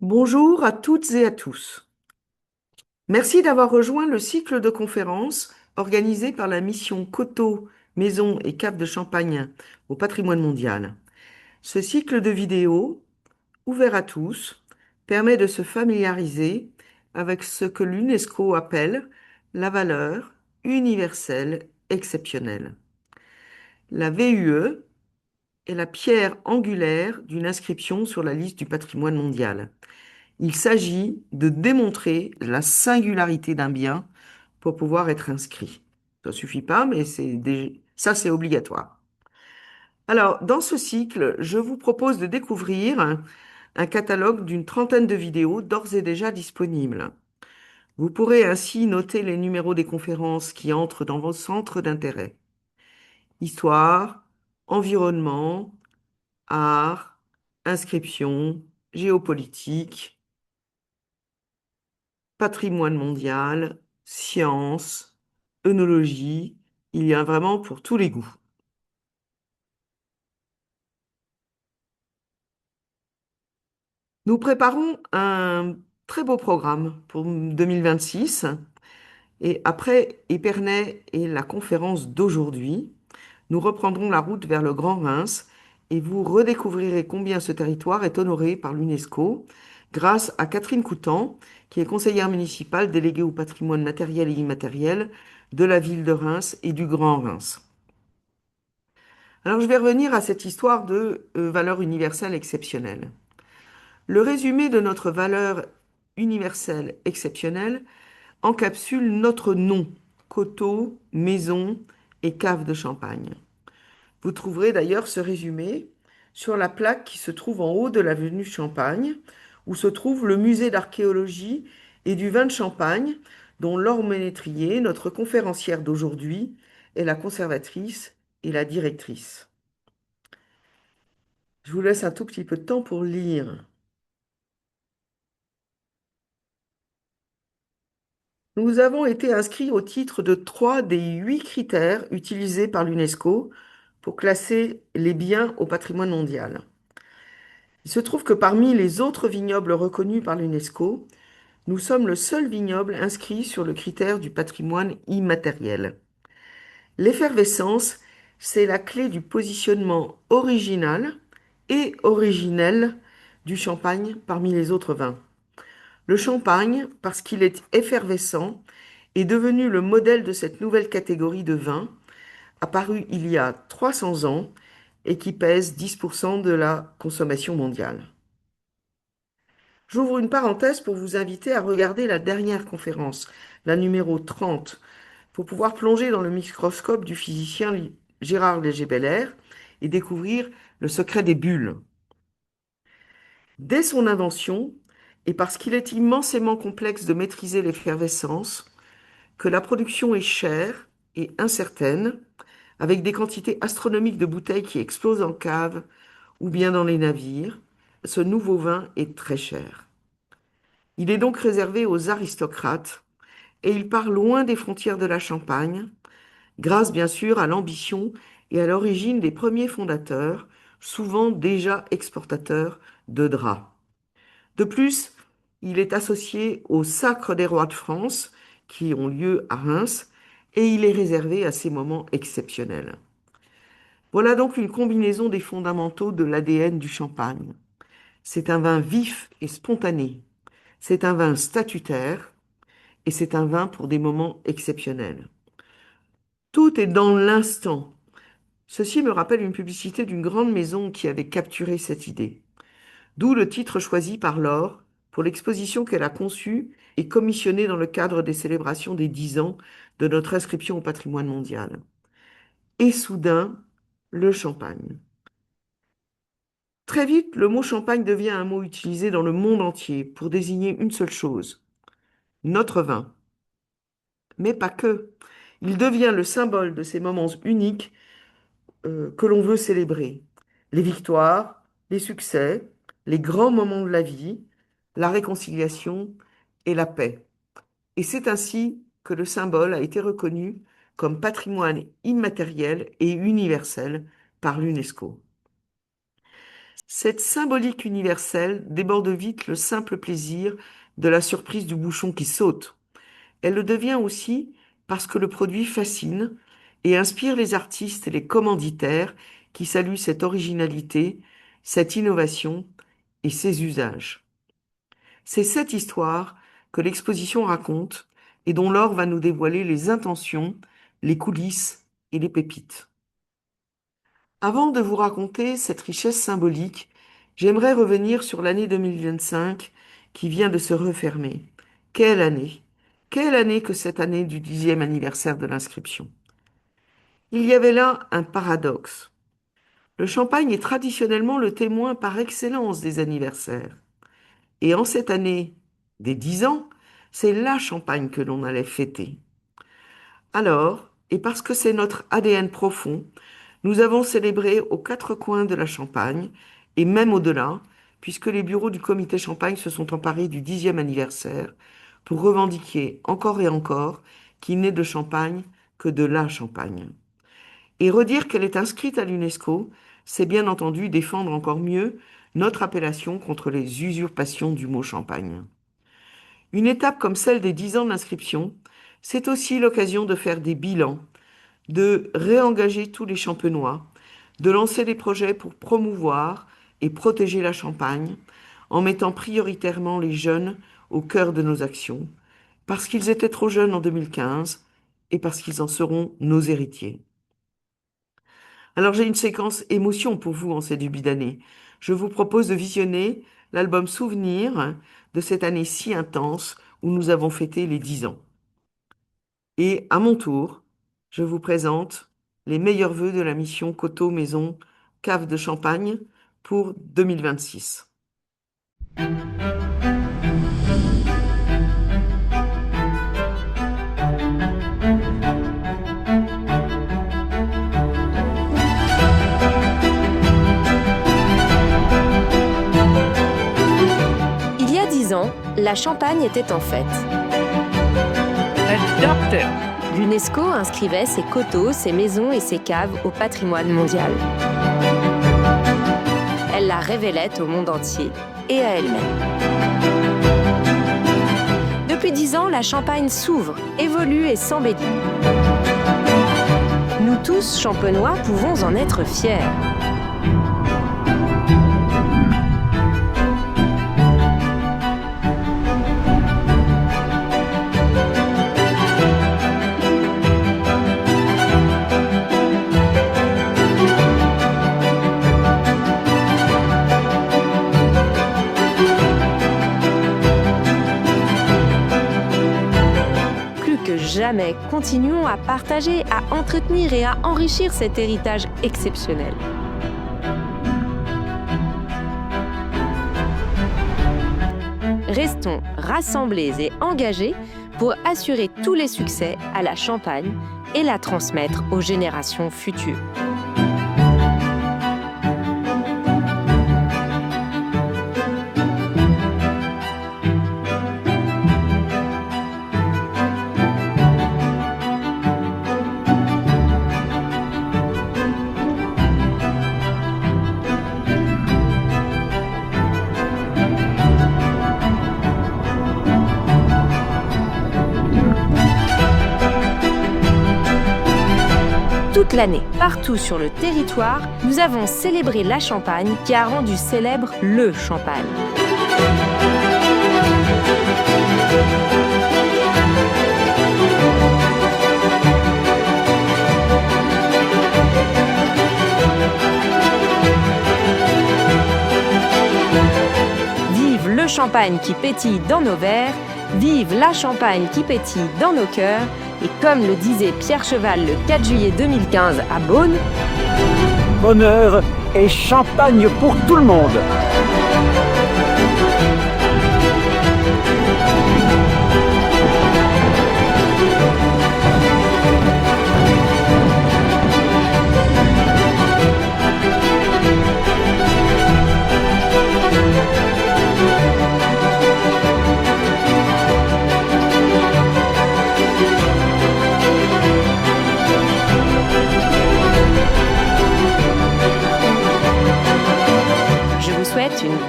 Bonjour à toutes et à tous. Merci d'avoir rejoint le cycle de conférences organisé par la mission Coteaux, Maisons et Caves de Champagne au patrimoine mondial. Ce cycle de vidéos, ouvert à tous, permet de se familiariser avec ce que l'UNESCO appelle la valeur universelle exceptionnelle. La VUE est la pierre angulaire d'une inscription sur la liste du patrimoine mondial. Il s'agit de démontrer la singularité d'un bien pour pouvoir être inscrit. Ça ne suffit pas, mais ça, c'est obligatoire. Alors, dans ce cycle, je vous propose de découvrir un catalogue d'une trentaine de vidéos d'ores et déjà disponibles. Vous pourrez ainsi noter les numéros des conférences qui entrent dans vos centres d'intérêt. Histoire, environnement, art, inscription, géopolitique, patrimoine mondial, sciences, œnologie, il y a vraiment pour tous les goûts. Nous préparons un très beau programme pour 2026 et après Épernay et la conférence d'aujourd'hui, nous reprendrons la route vers le Grand Reims et vous redécouvrirez combien ce territoire est honoré par l'UNESCO grâce à Catherine Coutan, qui est conseillère municipale déléguée au patrimoine matériel et immatériel de la ville de Reims et du Grand Reims. Alors je vais revenir à cette histoire de valeur universelle exceptionnelle. Le résumé de notre valeur universelle exceptionnelle encapsule notre nom, coteau, maison et cave de champagne. Vous trouverez d'ailleurs ce résumé sur la plaque qui se trouve en haut de l'avenue Champagne, où se trouve le musée d'archéologie et du vin de Champagne, dont Laure Ménétrier, notre conférencière d'aujourd'hui, est la conservatrice et la directrice. Je vous laisse un tout petit peu de temps pour lire. Nous avons été inscrits au titre de 3 des 8 critères utilisés par l'UNESCO pour classer les biens au patrimoine mondial. Il se trouve que parmi les autres vignobles reconnus par l'UNESCO, nous sommes le seul vignoble inscrit sur le critère du patrimoine immatériel. L'effervescence, c'est la clé du positionnement original et originel du champagne parmi les autres vins. Le champagne, parce qu'il est effervescent, est devenu le modèle de cette nouvelle catégorie de vins, apparue il y a 300 ans et qui pèse 10% de la consommation mondiale. J'ouvre une parenthèse pour vous inviter à regarder la dernière conférence, la numéro 30, pour pouvoir plonger dans le microscope du physicien Gérard Léger-Belair et découvrir le secret des bulles. Dès son invention, et parce qu'il est immensément complexe de maîtriser l'effervescence, que la production est chère et incertaine, avec des quantités astronomiques de bouteilles qui explosent en cave ou bien dans les navires, ce nouveau vin est très cher. Il est donc réservé aux aristocrates et il part loin des frontières de la Champagne, grâce bien sûr à l'ambition et à l'origine des premiers fondateurs, souvent déjà exportateurs de draps. De plus, il est associé au Sacre des rois de France, qui ont lieu à Reims, et il est réservé à ces moments exceptionnels. Voilà donc une combinaison des fondamentaux de l'ADN du champagne. C'est un vin vif et spontané. C'est un vin statutaire et c'est un vin pour des moments exceptionnels. Tout est dans l'instant. Ceci me rappelle une publicité d'une grande maison qui avait capturé cette idée. D'où le titre choisi par Laure pour l'exposition qu'elle a conçue et commissionnée dans le cadre des célébrations des 10 ans de notre inscription au patrimoine mondial. Et soudain, le champagne. Très vite, le mot champagne devient un mot utilisé dans le monde entier pour désigner une seule chose, notre vin. Mais pas que. Il devient le symbole de ces moments uniques que l'on veut célébrer. Les victoires, les succès, les grands moments de la vie, la réconciliation et la paix. Et c'est ainsi que le symbole a été reconnu comme patrimoine immatériel et universel par l'UNESCO. Cette symbolique universelle déborde vite le simple plaisir de la surprise du bouchon qui saute. Elle le devient aussi parce que le produit fascine et inspire les artistes et les commanditaires qui saluent cette originalité, cette innovation et ces usages. C'est cette histoire que l'exposition raconte et dont Laure va nous dévoiler les intentions, les coulisses et les pépites. Avant de vous raconter cette richesse symbolique, j'aimerais revenir sur l'année 2025 qui vient de se refermer. Quelle année! Quelle année que cette année du 10e anniversaire de l'inscription! Il y avait là un paradoxe. Le champagne est traditionnellement le témoin par excellence des anniversaires. Et en cette année des 10 ans, c'est la Champagne que l'on allait fêter. Alors, et parce que c'est notre ADN profond, nous avons célébré aux quatre coins de la Champagne, et même au-delà, puisque les bureaux du comité Champagne se sont emparés du 10e anniversaire pour revendiquer encore et encore qu'il n'est de Champagne que de la Champagne. Et redire qu'elle est inscrite à l'UNESCO, c'est bien entendu défendre encore mieux notre appellation contre les usurpations du mot Champagne. Une étape comme celle des 10 ans d'inscription, c'est aussi l'occasion de faire des bilans, de réengager tous les champenois, de lancer des projets pour promouvoir et protéger la Champagne, en mettant prioritairement les jeunes au cœur de nos actions, parce qu'ils étaient trop jeunes en 2015 et parce qu'ils en seront nos héritiers. Alors j'ai une séquence émotion pour vous en ce début d'année. Je vous propose de visionner l'album Souvenir de cette année si intense où nous avons fêté les 10 ans. Et à mon tour, je vous présente les meilleurs vœux de la mission Coteaux Maison Cave de Champagne pour 2026. Il y a 10 ans, la Champagne était en fête. L'UNESCO inscrivait ses coteaux, ses maisons et ses caves au patrimoine mondial. Elle la révélait au monde entier et à elle-même. Depuis 10 ans, la Champagne s'ouvre, évolue et s'embellit. Nous tous, champenois, pouvons en être fiers. Jamais, continuons à partager, à entretenir et à enrichir cet héritage exceptionnel. Restons rassemblés et engagés pour assurer tous les succès à la Champagne et la transmettre aux générations futures. Toute l'année, partout sur le territoire, nous avons célébré la Champagne qui a rendu célèbre le Champagne. Vive le Champagne qui pétille dans nos verres, vive la Champagne qui pétille dans nos cœurs. Et comme le disait Pierre Cheval le 4 juillet 2015 à Beaune, bonheur et champagne pour tout le monde.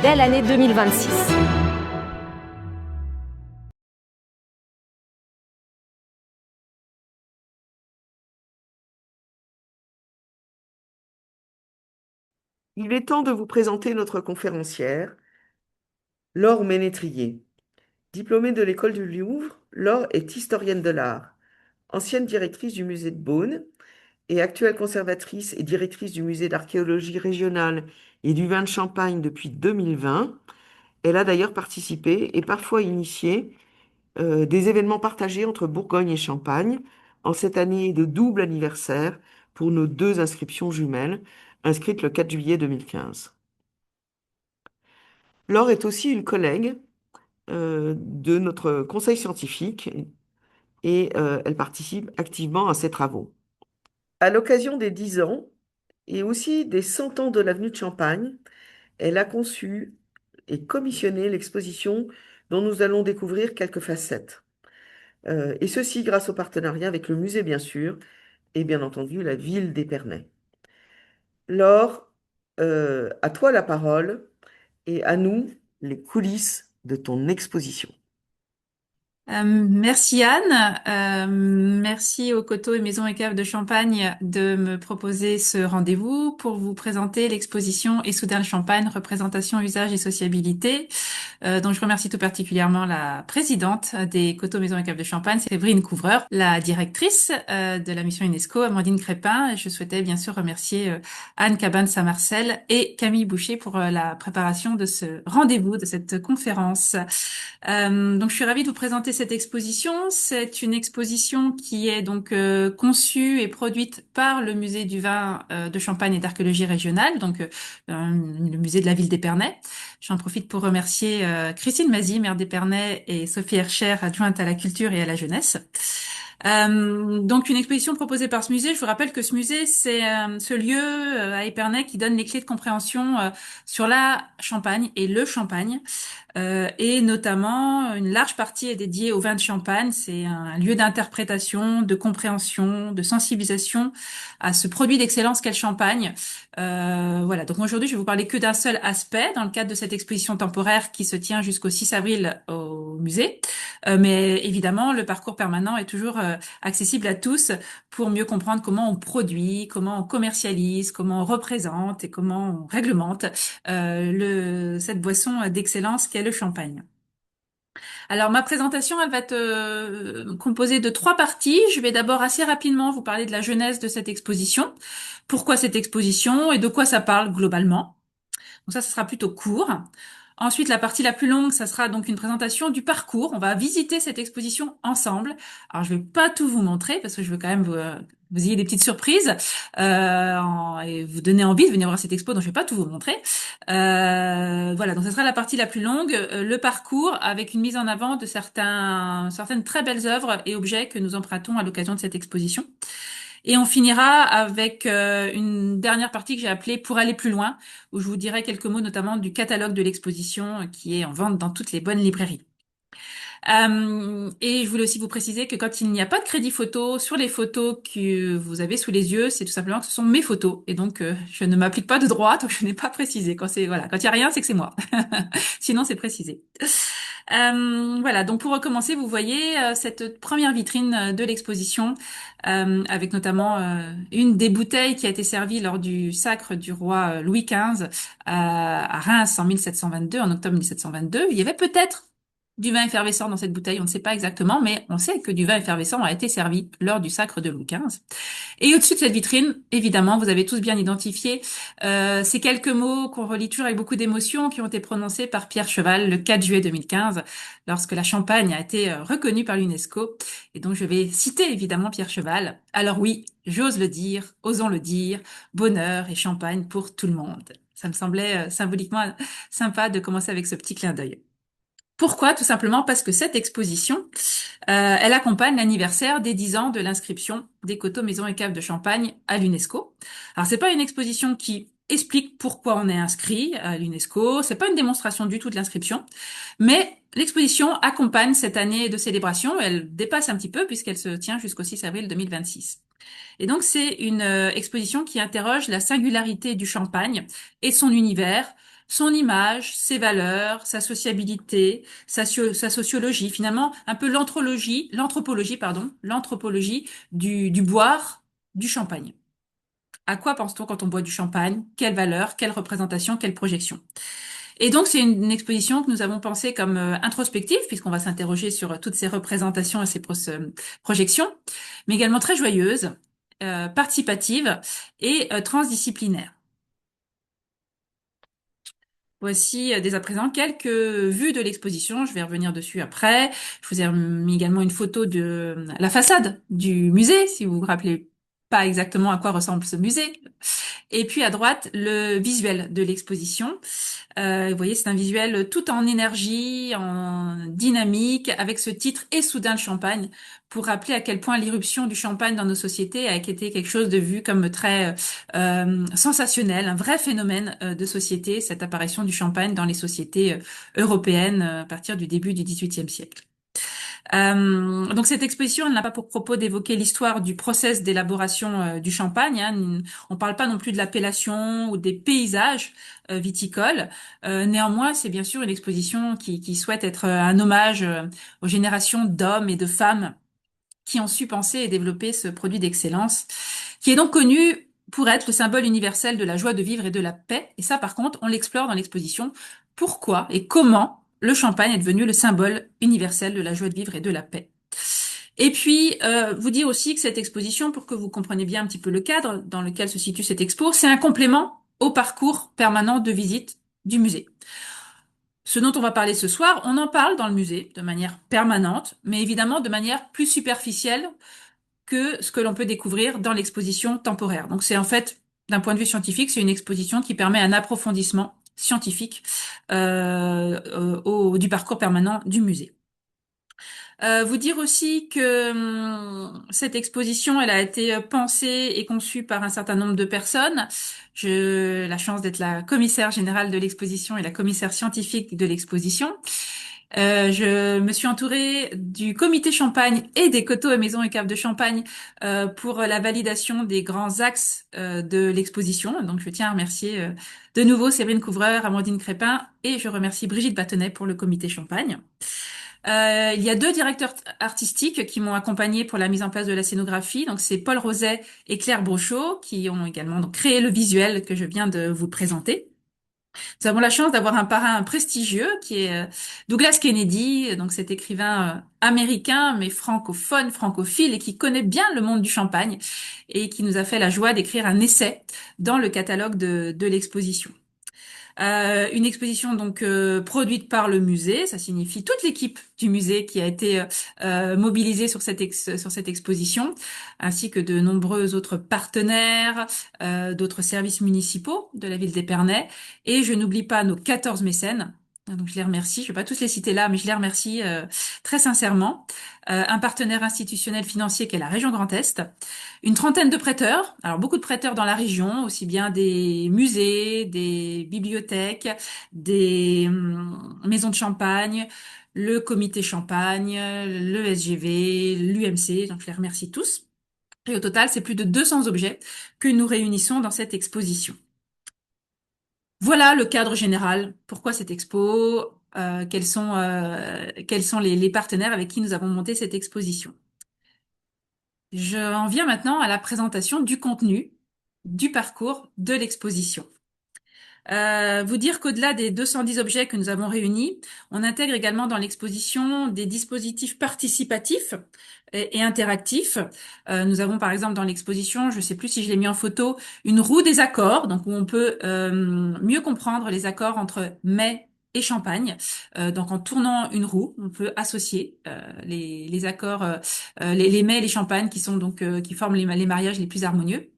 dès l'année 2026. Il est temps de vous présenter notre conférencière, Laure Ménétrier. Diplômée de l'école du Louvre, Laure est historienne de l'art, ancienne directrice du musée de Beaune et actuelle conservatrice et directrice du musée d'archéologie régionale et du vin de Champagne depuis 2020. Elle a d'ailleurs participé et parfois initié des événements partagés entre Bourgogne et Champagne en cette année de double anniversaire pour nos deux inscriptions jumelles, inscrites le 4 juillet 2015. Laure est aussi une collègue de notre conseil scientifique et elle participe activement à ces travaux. À l'occasion des 10 ans et aussi des 100 ans de l'avenue de Champagne, elle a conçu et commissionné l'exposition dont nous allons découvrir quelques facettes. Et ceci grâce au partenariat avec le musée, bien sûr, et bien entendu la ville d'Épernay. Laure, à toi la parole et à nous les coulisses de ton exposition. Merci Anne, merci aux Coteaux et Maisons et Caves de Champagne de me proposer ce rendez-vous pour vous présenter l'exposition Et soudain le Champagne, représentation, usage et sociabilité, dont je remercie tout particulièrement la présidente des Coteaux, Maisons et Caves de Champagne, Séverine Couvreur, la directrice de la mission UNESCO, Amandine Crépin, et je souhaitais bien sûr remercier Anne Cabane-Saint-Marcel et Camille Boucher pour la préparation de ce rendez-vous, de cette conférence. Donc je suis ravie de vous présenter cette exposition. C'est une exposition qui est donc conçue et produite par le musée du vin de Champagne et d'archéologie régionale, donc le musée de la ville d'Épernay. J'en profite pour remercier Christine Mazy, maire d'Épernay, et Sophie Hercher, adjointe à la culture et à la jeunesse. Donc une exposition proposée par ce musée. Je vous rappelle que ce musée, c'est ce lieu à Épernay qui donne les clés de compréhension sur la Champagne et le Champagne. Et notamment, une large partie est dédiée au vin de Champagne. C'est un lieu d'interprétation, de compréhension, de sensibilisation à ce produit d'excellence qu'est le Champagne. Voilà, donc aujourd'hui, je vais vous parler que d'un seul aspect dans le cadre de cette exposition temporaire qui se tient jusqu'au 6 avril au musée. Mais évidemment, le parcours permanent est toujours accessible à tous pour mieux comprendre comment on produit, comment on commercialise, comment on représente et comment on réglemente cette boisson d'excellence qu'est le champagne. Alors ma présentation, elle va être composée de 3 parties. Je vais d'abord assez rapidement vous parler de la genèse de cette exposition, pourquoi cette exposition et de quoi ça parle globalement. Donc ça sera plutôt court. Ensuite, la partie la plus longue, ça sera donc une présentation du parcours. On va visiter cette exposition ensemble. Alors, je vais pas tout vous montrer parce que je veux quand même vous ayez des petites surprises et vous donner envie de venir voir cette expo. Donc, je vais pas tout vous montrer. Voilà, donc ça sera la partie la plus longue, le parcours avec une mise en avant de certaines très belles œuvres et objets que nous empruntons à l'occasion de cette exposition. Et on finira avec une dernière partie que j'ai appelée Pour aller plus loin, où je vous dirai quelques mots notamment du catalogue de l'exposition qui est en vente dans toutes les bonnes librairies. Et je voulais aussi vous préciser que quand il n'y a pas de crédit photo sur les photos que vous avez sous les yeux, c'est tout simplement que ce sont mes photos. Et donc, je ne m'applique pas de droit, donc je n'ai pas précisé. Quand il y a rien, c'est que c'est moi. Sinon, c'est précisé. Voilà, donc pour recommencer, vous voyez cette première vitrine de l'exposition avec notamment une des bouteilles qui a été servie lors du sacre du roi Louis XV à Reims en 1722, en octobre 1722. Il y avait peut-être du vin effervescent dans cette bouteille, on ne sait pas exactement, mais on sait que du vin effervescent a été servi lors du sacre de Louis XV. Et au-dessus de cette vitrine, évidemment, vous avez tous bien identifié ces quelques mots qu'on relit toujours avec beaucoup d'émotion, qui ont été prononcés par Pierre Cheval le 4 juillet 2015, lorsque la Champagne a été reconnue par l'UNESCO. Et donc, je vais citer évidemment Pierre Cheval. Alors oui, j'ose le dire, osons le dire, bonheur et champagne pour tout le monde. Ça me semblait symboliquement sympa de commencer avec ce petit clin d'œil. Pourquoi? Tout simplement parce que cette exposition, elle accompagne l'anniversaire des 10 ans de l'inscription des Coteaux, Maisons et Caves de Champagne à l'UNESCO. Alors, c'est pas une exposition qui explique pourquoi on est inscrit à l'UNESCO, c'est pas une démonstration du tout de l'inscription, mais l'exposition accompagne cette année de célébration, elle dépasse un petit peu puisqu'elle se tient jusqu'au 6 avril 2026. Et donc, c'est une exposition qui interroge la singularité du Champagne et son univers, son image, ses valeurs, sa sociabilité, sa sociologie, finalement un peu l'anthropologie du boire du champagne. À quoi pense-t-on quand on boit du champagne? Quelle valeur, quelle représentation, quelle projection? Et donc, c'est une exposition que nous avons pensée comme introspective, puisqu'on va s'interroger sur toutes ces représentations et ces projections, mais également très joyeuse, participative et transdisciplinaire. Voici dès à présent quelques vues de l'exposition. Je vais revenir dessus après. Je vous ai mis également une photo de la façade du musée, si vous vous rappelez pas exactement à quoi ressemble ce musée. Et puis à droite, le visuel de l'exposition. Vous voyez, c'est un visuel tout en énergie, en dynamique, avec ce titre Et soudain le champagne, pour rappeler à quel point l'irruption du champagne dans nos sociétés a été quelque chose de vu comme très sensationnel, un vrai phénomène de société, cette apparition du champagne dans les sociétés européennes à partir du début du XVIIIe siècle. Donc cette exposition, elle n'a pas pour propos d'évoquer l'histoire du process d'élaboration du champagne. Hein. On ne parle pas non plus de l'appellation ou des paysages viticoles. Néanmoins, c'est bien sûr une exposition qui souhaite être un hommage aux générations d'hommes et de femmes qui ont su penser et développer ce produit d'excellence, qui est donc connu pour être le symbole universel de la joie de vivre et de la paix. Et ça, par contre, on l'explore dans l'exposition. Pourquoi et comment le champagne est devenu le symbole universel de la joie de vivre et de la paix. Et puis, vous dire aussi que cette exposition, pour que vous compreniez bien un petit peu le cadre dans lequel se situe cette expo, c'est un complément au parcours permanent de visite du musée. Ce dont on va parler ce soir, on en parle dans le musée de manière permanente, mais évidemment de manière plus superficielle que ce que l'on peut découvrir dans l'exposition temporaire. Donc c'est en fait, d'un point de vue scientifique, c'est une exposition qui permet un approfondissement scientifique du parcours permanent du musée. Vous dire aussi que cette exposition, elle a été pensée et conçue par un certain nombre de personnes. J'ai la chance d'être la commissaire générale de l'exposition et la commissaire scientifique de l'exposition. Je me suis entourée du comité Champagne et des coteaux et maisons et caves de Champagne pour la validation des grands axes de l'exposition. Donc, je tiens à remercier de nouveau Séverine Couvreur, Amandine Crépin et je remercie Brigitte Bâtonnet pour le comité Champagne. Il y a 2 directeurs artistiques qui m'ont accompagnée pour la mise en place de la scénographie. Donc, c'est Paul Roset et Claire Brochot qui ont également donc, créé le visuel que je viens de vous présenter. Nous avons la chance d'avoir un parrain prestigieux qui est Douglas Kennedy, donc cet écrivain américain mais francophone, francophile et qui connaît bien le monde du champagne et qui nous a fait la joie d'écrire un essai dans le catalogue de l'exposition. Une exposition donc produite par le musée, ça signifie toute l'équipe du musée qui a été mobilisée sur cette exposition, ainsi que de nombreux autres partenaires, d'autres services municipaux de la ville d'Épernay, et je n'oublie pas nos 14 mécènes. Donc je les remercie, je vais pas tous les citer là, mais je les remercie très sincèrement. Un partenaire institutionnel financier qui est la région Grand Est, une trentaine de prêteurs, alors beaucoup de prêteurs dans la région, aussi bien des musées, des bibliothèques, des maisons de champagne, le comité champagne, le SGV, l'UMC, donc je les remercie tous. Et au total, c'est plus de 200 objets que nous réunissons dans cette exposition. Voilà le cadre général. Pourquoi cette expo? Quels sont les partenaires avec qui nous avons monté cette exposition? J'en viens maintenant à la présentation du contenu, du parcours de l'exposition. Vous dire qu'au-delà des 210 objets que nous avons réunis, on intègre également dans l'exposition des dispositifs participatifs et interactifs. Nous avons par exemple dans l'exposition, je ne sais plus si je l'ai mis en photo, une roue des accords, donc où on peut mieux comprendre les accords entre mets et champagne. Donc en tournant une roue, on peut associer les accords, les mets et les champagnes qui sont donc qui forment les mariages les plus harmonieux.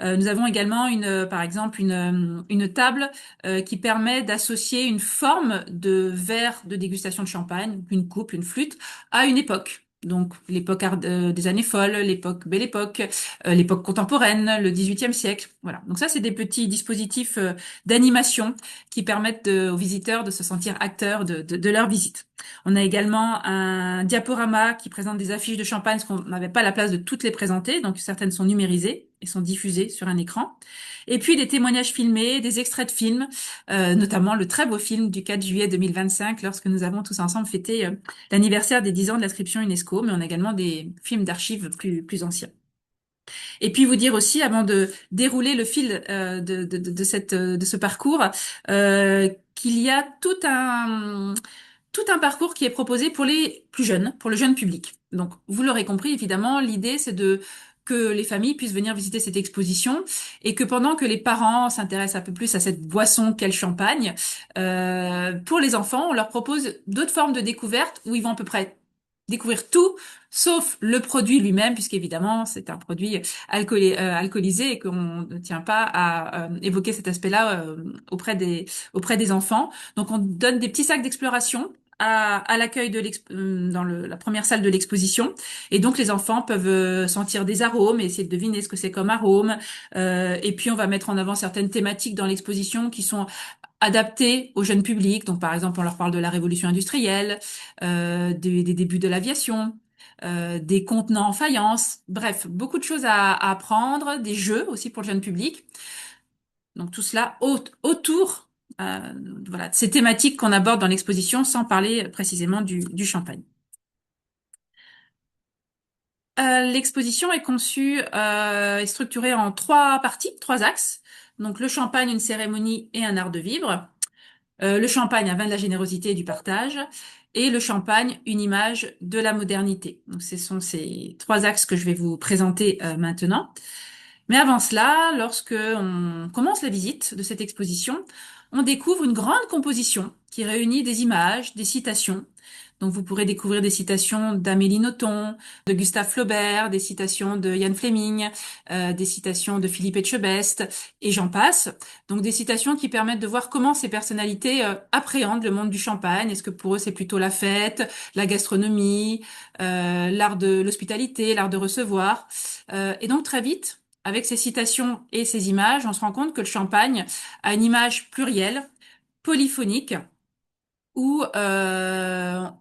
Nous avons également par exemple une table qui permet d'associer une forme de verre de dégustation de champagne, une coupe, une flûte, à une époque. Donc l'époque des années folles, l'époque Belle Époque, l'époque contemporaine, le XVIIIe siècle. Voilà. Donc ça, c'est des petits dispositifs d'animation qui permettent aux visiteurs de se sentir acteurs de leur visite. On a également un diaporama qui présente des affiches de champagne, parce qu'on n'avait pas la place de toutes les présenter, donc certaines sont numérisées. et sont diffusés sur un écran. Et puis des témoignages filmés, des extraits de films, notamment le très beau film du 4 juillet 2025, lorsque nous avons tous ensemble fêté l'anniversaire des 10 ans de l'inscription UNESCO, mais on a également des films d'archives plus anciens. Et puis vous dire aussi, avant de dérouler le fil de ce parcours, qu'il y a tout un parcours qui est proposé pour les plus jeunes, pour le jeune public. Donc, vous l'aurez compris, évidemment, l'idée, c'est de que les familles puissent venir visiter cette exposition et que pendant que les parents s'intéressent un peu plus à cette boisson qu'est le champagne, pour les enfants, on leur propose d'autres formes de découverte où ils vont à peu près découvrir tout, sauf le produit lui-même, puisqu'évidemment, c'est un produit alcoolisé et qu'on ne tient pas à évoquer cet aspect-là auprès des enfants. Donc, on donne des petits sacs d'exploration à l'accueil dans la première salle de l'exposition. Et donc, les enfants peuvent sentir des arômes et essayer de deviner ce que c'est comme arôme. Et puis, on va mettre en avant certaines thématiques dans l'exposition qui sont adaptées au jeune public. Donc, par exemple, on leur parle de la révolution industrielle, des débuts de l'aviation, des contenants en faïence. Bref, beaucoup de choses à apprendre, des jeux aussi pour le jeune public. Donc, tout cela autour voilà, de ces thématiques qu'on aborde dans l'exposition, sans parler précisément du champagne. L'exposition est conçue et structurée en trois parties, trois axes. Donc, le champagne, une cérémonie et un art de vivre. Le champagne, un vin de la générosité et du partage, et le champagne, une image de la modernité. Donc, ce sont ces trois axes que je vais vous présenter maintenant. Mais avant cela, lorsque on commence la visite de cette exposition, on découvre une grande composition qui réunit des images, des citations. Donc vous pourrez découvrir des citations d'Amélie Nothomb, de Gustave Flaubert, des citations de Ian Fleming, des citations de Philippe Etchebest, et j'en passe. Donc des citations qui permettent de voir comment ces personnalités appréhendent le monde du champagne. Est-ce que pour eux c'est plutôt la fête, la gastronomie, l'art de l'hospitalité, l'art de recevoir. Et donc très vite, avec ces citations et ces images, on se rend compte que le champagne a une image plurielle, polyphonique, où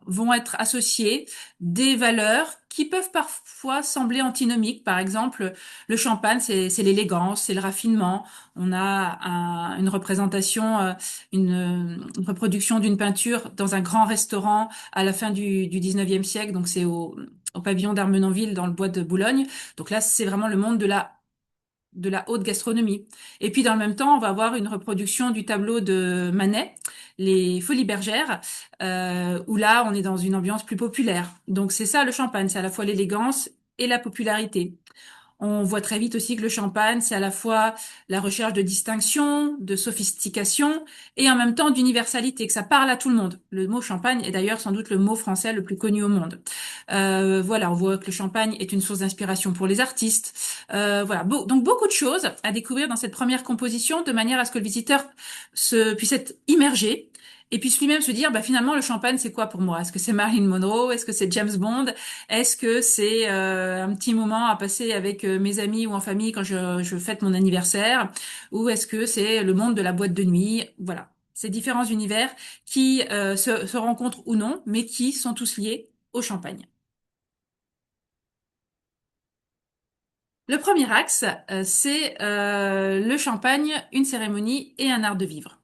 vont être associées des valeurs qui peuvent parfois sembler antinomiques. Par exemple, le champagne, c'est l'élégance, c'est le raffinement. On a une représentation, une reproduction d'une peinture dans un grand restaurant à la fin du 19e siècle. Donc c'est au pavillon d'Armenonville dans le bois de Boulogne. Donc là, c'est vraiment le monde de la haute gastronomie. Et puis dans le même temps, on va avoir une reproduction du tableau de Manet, Les Folies Bergères, où là, on est dans une ambiance plus populaire. Donc c'est ça le champagne, c'est à la fois l'élégance et la popularité. On voit très vite aussi que le champagne, c'est à la fois la recherche de distinction, de sophistication et en même temps d'universalité, que ça parle à tout le monde. Le mot champagne est d'ailleurs sans doute le mot français le plus connu au monde. Voilà, on voit que le champagne est une source d'inspiration pour les artistes. Voilà, donc beaucoup de choses à découvrir dans cette première composition de manière à ce que le visiteur puisse être immergé et puisse lui-même se dire, bah, finalement, le champagne, c'est quoi pour moi? Est-ce que c'est Marilyn Monroe? Est-ce que c'est James Bond? Est-ce que c'est un petit moment à passer avec mes amis ou en famille quand je fête mon anniversaire? Ou est-ce que c'est le monde de la boîte de nuit? Voilà. Ces différents univers qui se rencontrent ou non, mais qui sont tous liés au champagne. Le premier axe, c'est le champagne, une cérémonie et un art de vivre.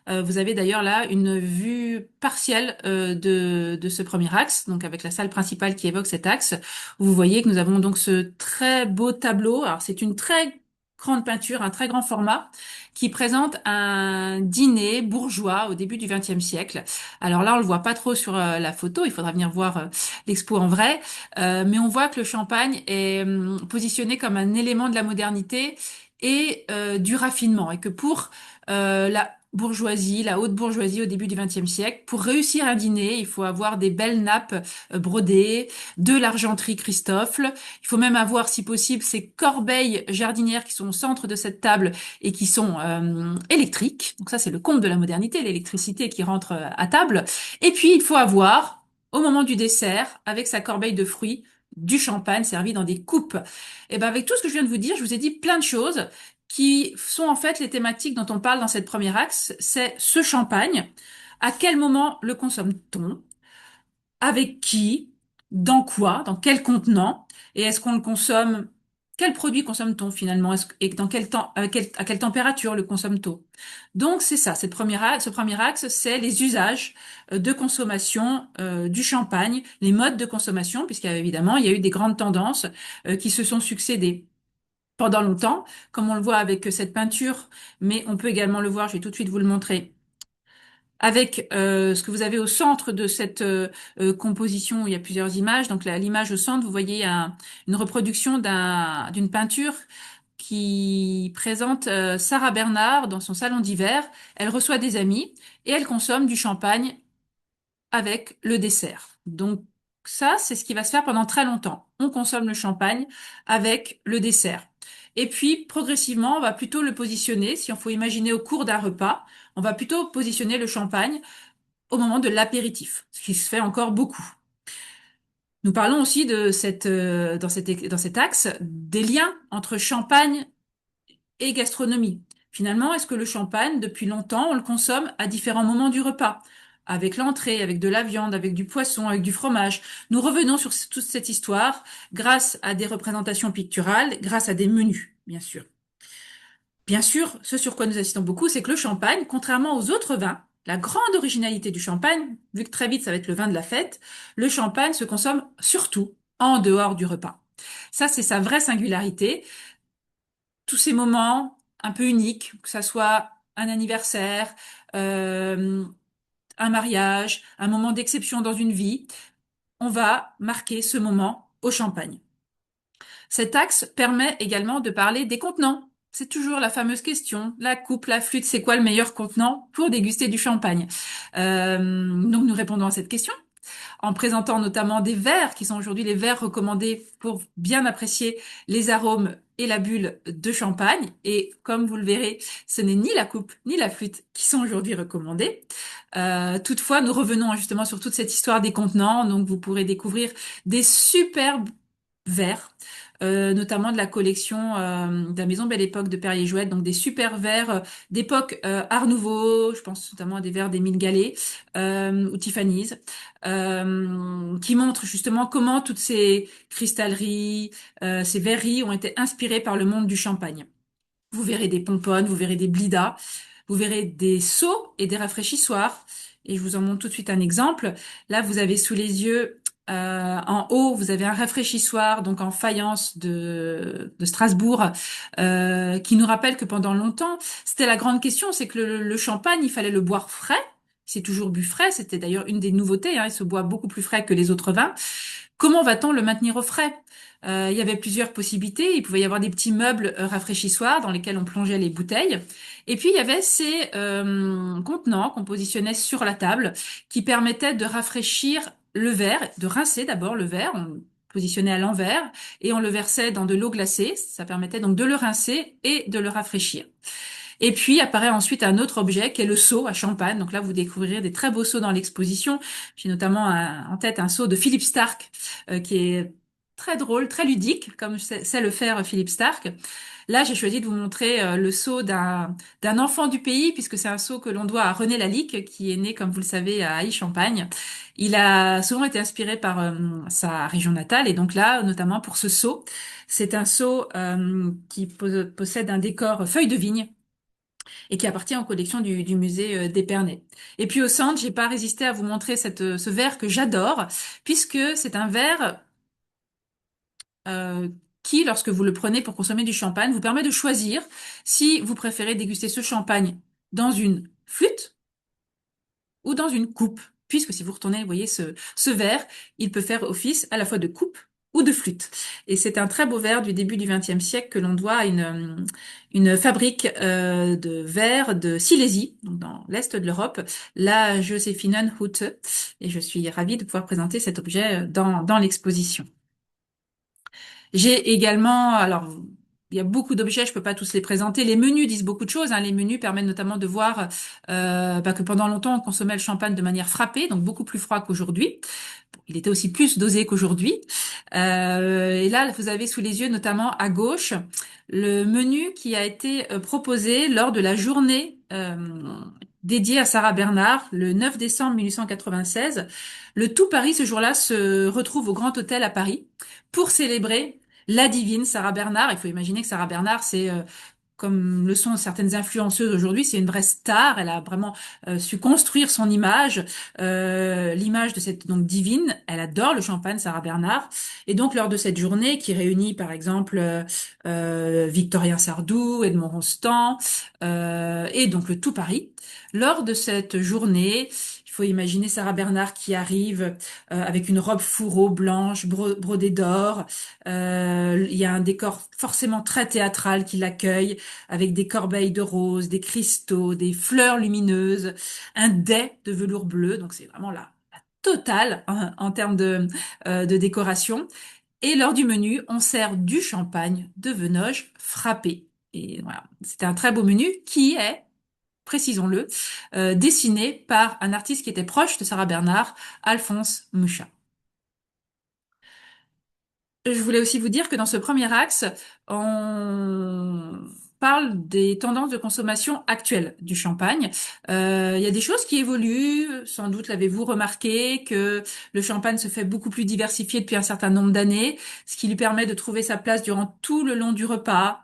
Vous avez d'ailleurs là une vue partielle de ce premier axe, donc avec la salle principale qui évoque cet axe. Vous voyez que nous avons donc ce très beau tableau. Alors c'est une très grande peinture, un très grand format, qui présente un dîner bourgeois au début du XXe siècle. Alors là, on le voit pas trop sur la photo, il faudra venir voir l'expo en vrai, mais on voit que le champagne est positionné comme un élément de la modernité et du raffinement, et que pour la bourgeoisie, la haute bourgeoisie au début du XXe siècle. Pour réussir un dîner, il faut avoir des belles nappes brodées, de l'argenterie Christofle. Il faut même avoir, si possible, ces corbeilles jardinières qui sont au centre de cette table et qui sont électriques. Donc ça, c'est le comble de la modernité, l'électricité qui rentre à table. Et puis, il faut avoir, au moment du dessert, avec sa corbeille de fruits, du champagne servi dans des coupes. Et ben avec tout ce que je viens de vous dire, je vous ai dit plein de choses qui sont en fait les thématiques dont on parle dans cette première axe. C'est ce champagne. À quel moment le consomme-t-on? Avec qui? Dans quoi? Dans quel contenant? Et est-ce qu'on le consomme quel produit consomme-t-on finalement? Et dans quel temps, à quelle température le consomme-t-on? Donc c'est ça, ce premier axe, c'est les usages de consommation du champagne, les modes de consommation, puisqu'évidemment il y a eu des grandes tendances qui se sont succédées pendant longtemps, comme on le voit avec cette peinture, mais on peut également le voir, je vais tout de suite vous le montrer, avec ce que vous avez au centre de cette composition, où il y a plusieurs images. Donc l'image au centre, vous voyez une reproduction d'une peinture qui présente Sarah Bernard dans son salon d'hiver. Elle reçoit des amis et elle consomme du champagne avec le dessert. Donc ça, c'est ce qui va se faire pendant très longtemps. On consomme le champagne avec le dessert. Et puis, progressivement, on va plutôt le positionner, si on faut imaginer au cours d'un repas, on va plutôt positionner le champagne au moment de l'apéritif, ce qui se fait encore beaucoup. Nous parlons aussi de dans cet axe des liens entre champagne et gastronomie. Finalement, est-ce que le champagne, depuis longtemps, on le consomme à différents moments du repas? Avec l'entrée, avec de la viande, avec du poisson, avec du fromage. Nous revenons sur toute cette histoire grâce à des représentations picturales, grâce à des menus, bien sûr. Bien sûr, ce sur quoi nous assistons beaucoup, c'est que le champagne, contrairement aux autres vins, la grande originalité du champagne, vu que très vite ça va être le vin de la fête, le champagne se consomme surtout en dehors du repas. Ça, c'est sa vraie singularité. Tous ces moments un peu uniques, que ça soit un anniversaire, euh, un mariage, un moment d'exception dans une vie, on va marquer ce moment au champagne. Cet axe permet également de parler des contenants. C'est toujours la fameuse question, la coupe, la flûte, c'est quoi le meilleur contenant pour déguster du champagne? Donc nous répondons à cette question en présentant notamment des verres qui sont aujourd'hui les verres recommandés pour bien apprécier les arômes et la bulle de champagne. Et comme vous le verrez, ce n'est ni la coupe ni la flûte qui sont aujourd'hui recommandés. Toutefois, nous revenons justement sur toute cette histoire des contenants. Donc vous pourrez découvrir des superbes verres, notamment de la collection de la Maison Belle Époque de Perrier-Jouët, donc des super verres d'époque Art Nouveau, je pense notamment à des verres d'Émile Gallet ou Tiffany's, qui montrent justement comment toutes ces cristalleries, ces verreries ont été inspirées par le monde du champagne. Vous verrez des pomponnes, vous verrez des blidas, vous verrez des seaux et des rafraîchissoirs. Et je vous en montre tout de suite un exemple. Là, vous avez sous les yeux, en haut, vous avez un rafraîchissoir, donc en faïence de Strasbourg, qui nous rappelle que pendant longtemps, c'était la grande question, c'est que le champagne, il fallait le boire frais. C'est toujours bu frais. C'était d'ailleurs une des nouveautés, hein. Il se boit beaucoup plus frais que les autres vins. Comment va-t-on le maintenir au frais? Il y avait plusieurs possibilités. Il pouvait y avoir des petits meubles rafraîchissoirs dans lesquels on plongeait les bouteilles. Et puis, il y avait ces contenants qu'on positionnait sur la table qui permettaient de rafraîchir le verre, de rincer d'abord le verre. On le positionnait à l'envers et on le versait dans de l'eau glacée. Ça permettait donc de le rincer et de le rafraîchir. Et puis apparaît ensuite un autre objet qui est le seau à champagne. Donc là, vous découvrirez des très beaux seaux dans l'exposition. J'ai notamment en tête un seau de Philippe Starck qui est très drôle, très ludique, comme sait le faire Philippe Starck. Là, j'ai choisi de vous montrer le seau d'un enfant du pays, puisque c'est un seau que l'on doit à René Lalique, qui est né, comme vous le savez, à Aix-Champagne. Il a souvent été inspiré par sa région natale, et donc là, notamment pour ce seau, c'est un seau qui possède un décor feuille de vigne et qui appartient aux collections du musée d'Épernay. Et puis au centre, j'ai pas résisté à vous montrer ce verre que j'adore, puisque c'est un verre qui, lorsque vous le prenez pour consommer du champagne, vous permet de choisir si vous préférez déguster ce champagne dans une flûte ou dans une coupe. Puisque si vous retournez, vous voyez ce verre, il peut faire office à la fois de coupe ou de flûte. Et c'est un très beau verre du début du XXe siècle que l'on doit à une fabrique de verre de Silésie, donc dans l'est de l'Europe, la Josephinenhütte. Et je suis ravie de pouvoir présenter cet objet dans l'exposition. J'ai également, alors il y a beaucoup d'objets, je peux pas tous les présenter. Les menus disent beaucoup de choses, hein. Les menus permettent notamment de voir que pendant longtemps on consommait le champagne de manière frappée, donc beaucoup plus froid qu'aujourd'hui. Il était aussi plus dosé qu'aujourd'hui. Et là, vous avez sous les yeux, notamment à gauche, le menu qui a été proposé lors de la journée dédiée à Sarah Bernard, le 9 décembre 1896. Le tout Paris, ce jour-là, se retrouve au Grand Hôtel à Paris pour célébrer la divine Sarah Bernard. Il faut imaginer que Sarah Bernard, c'est comme le sont certaines influenceuses aujourd'hui, c'est une vraie star. Elle a vraiment su construire son image, l'image de cette donc divine. Elle adore le champagne, Sarah Bernard. Et donc lors de cette journée qui réunit par exemple Victorien Sardou, Edmond Rostand et donc le tout Paris, lors de cette journée, il faut imaginer Sarah Bernard qui arrive avec une robe fourreau blanche brodée d'or. Il y a un décor forcément très théâtral qui l'accueille, avec des corbeilles de roses, des cristaux, des fleurs lumineuses, un dais de velours bleu. Donc c'est vraiment la totale en termes de décoration. Et lors du menu, on sert du champagne de Venoge frappé. Et voilà, c'était un très beau menu qui est, précisons-le, dessiné par un artiste qui était proche de Sarah Bernard, Alphonse Mucha. Je voulais aussi vous dire que dans ce premier axe, on parle des tendances de consommation actuelles du champagne. Il y a des choses qui évoluent, sans doute l'avez-vous remarqué, que le champagne se fait beaucoup plus diversifié depuis un certain nombre d'années, ce qui lui permet de trouver sa place durant tout le long du repas.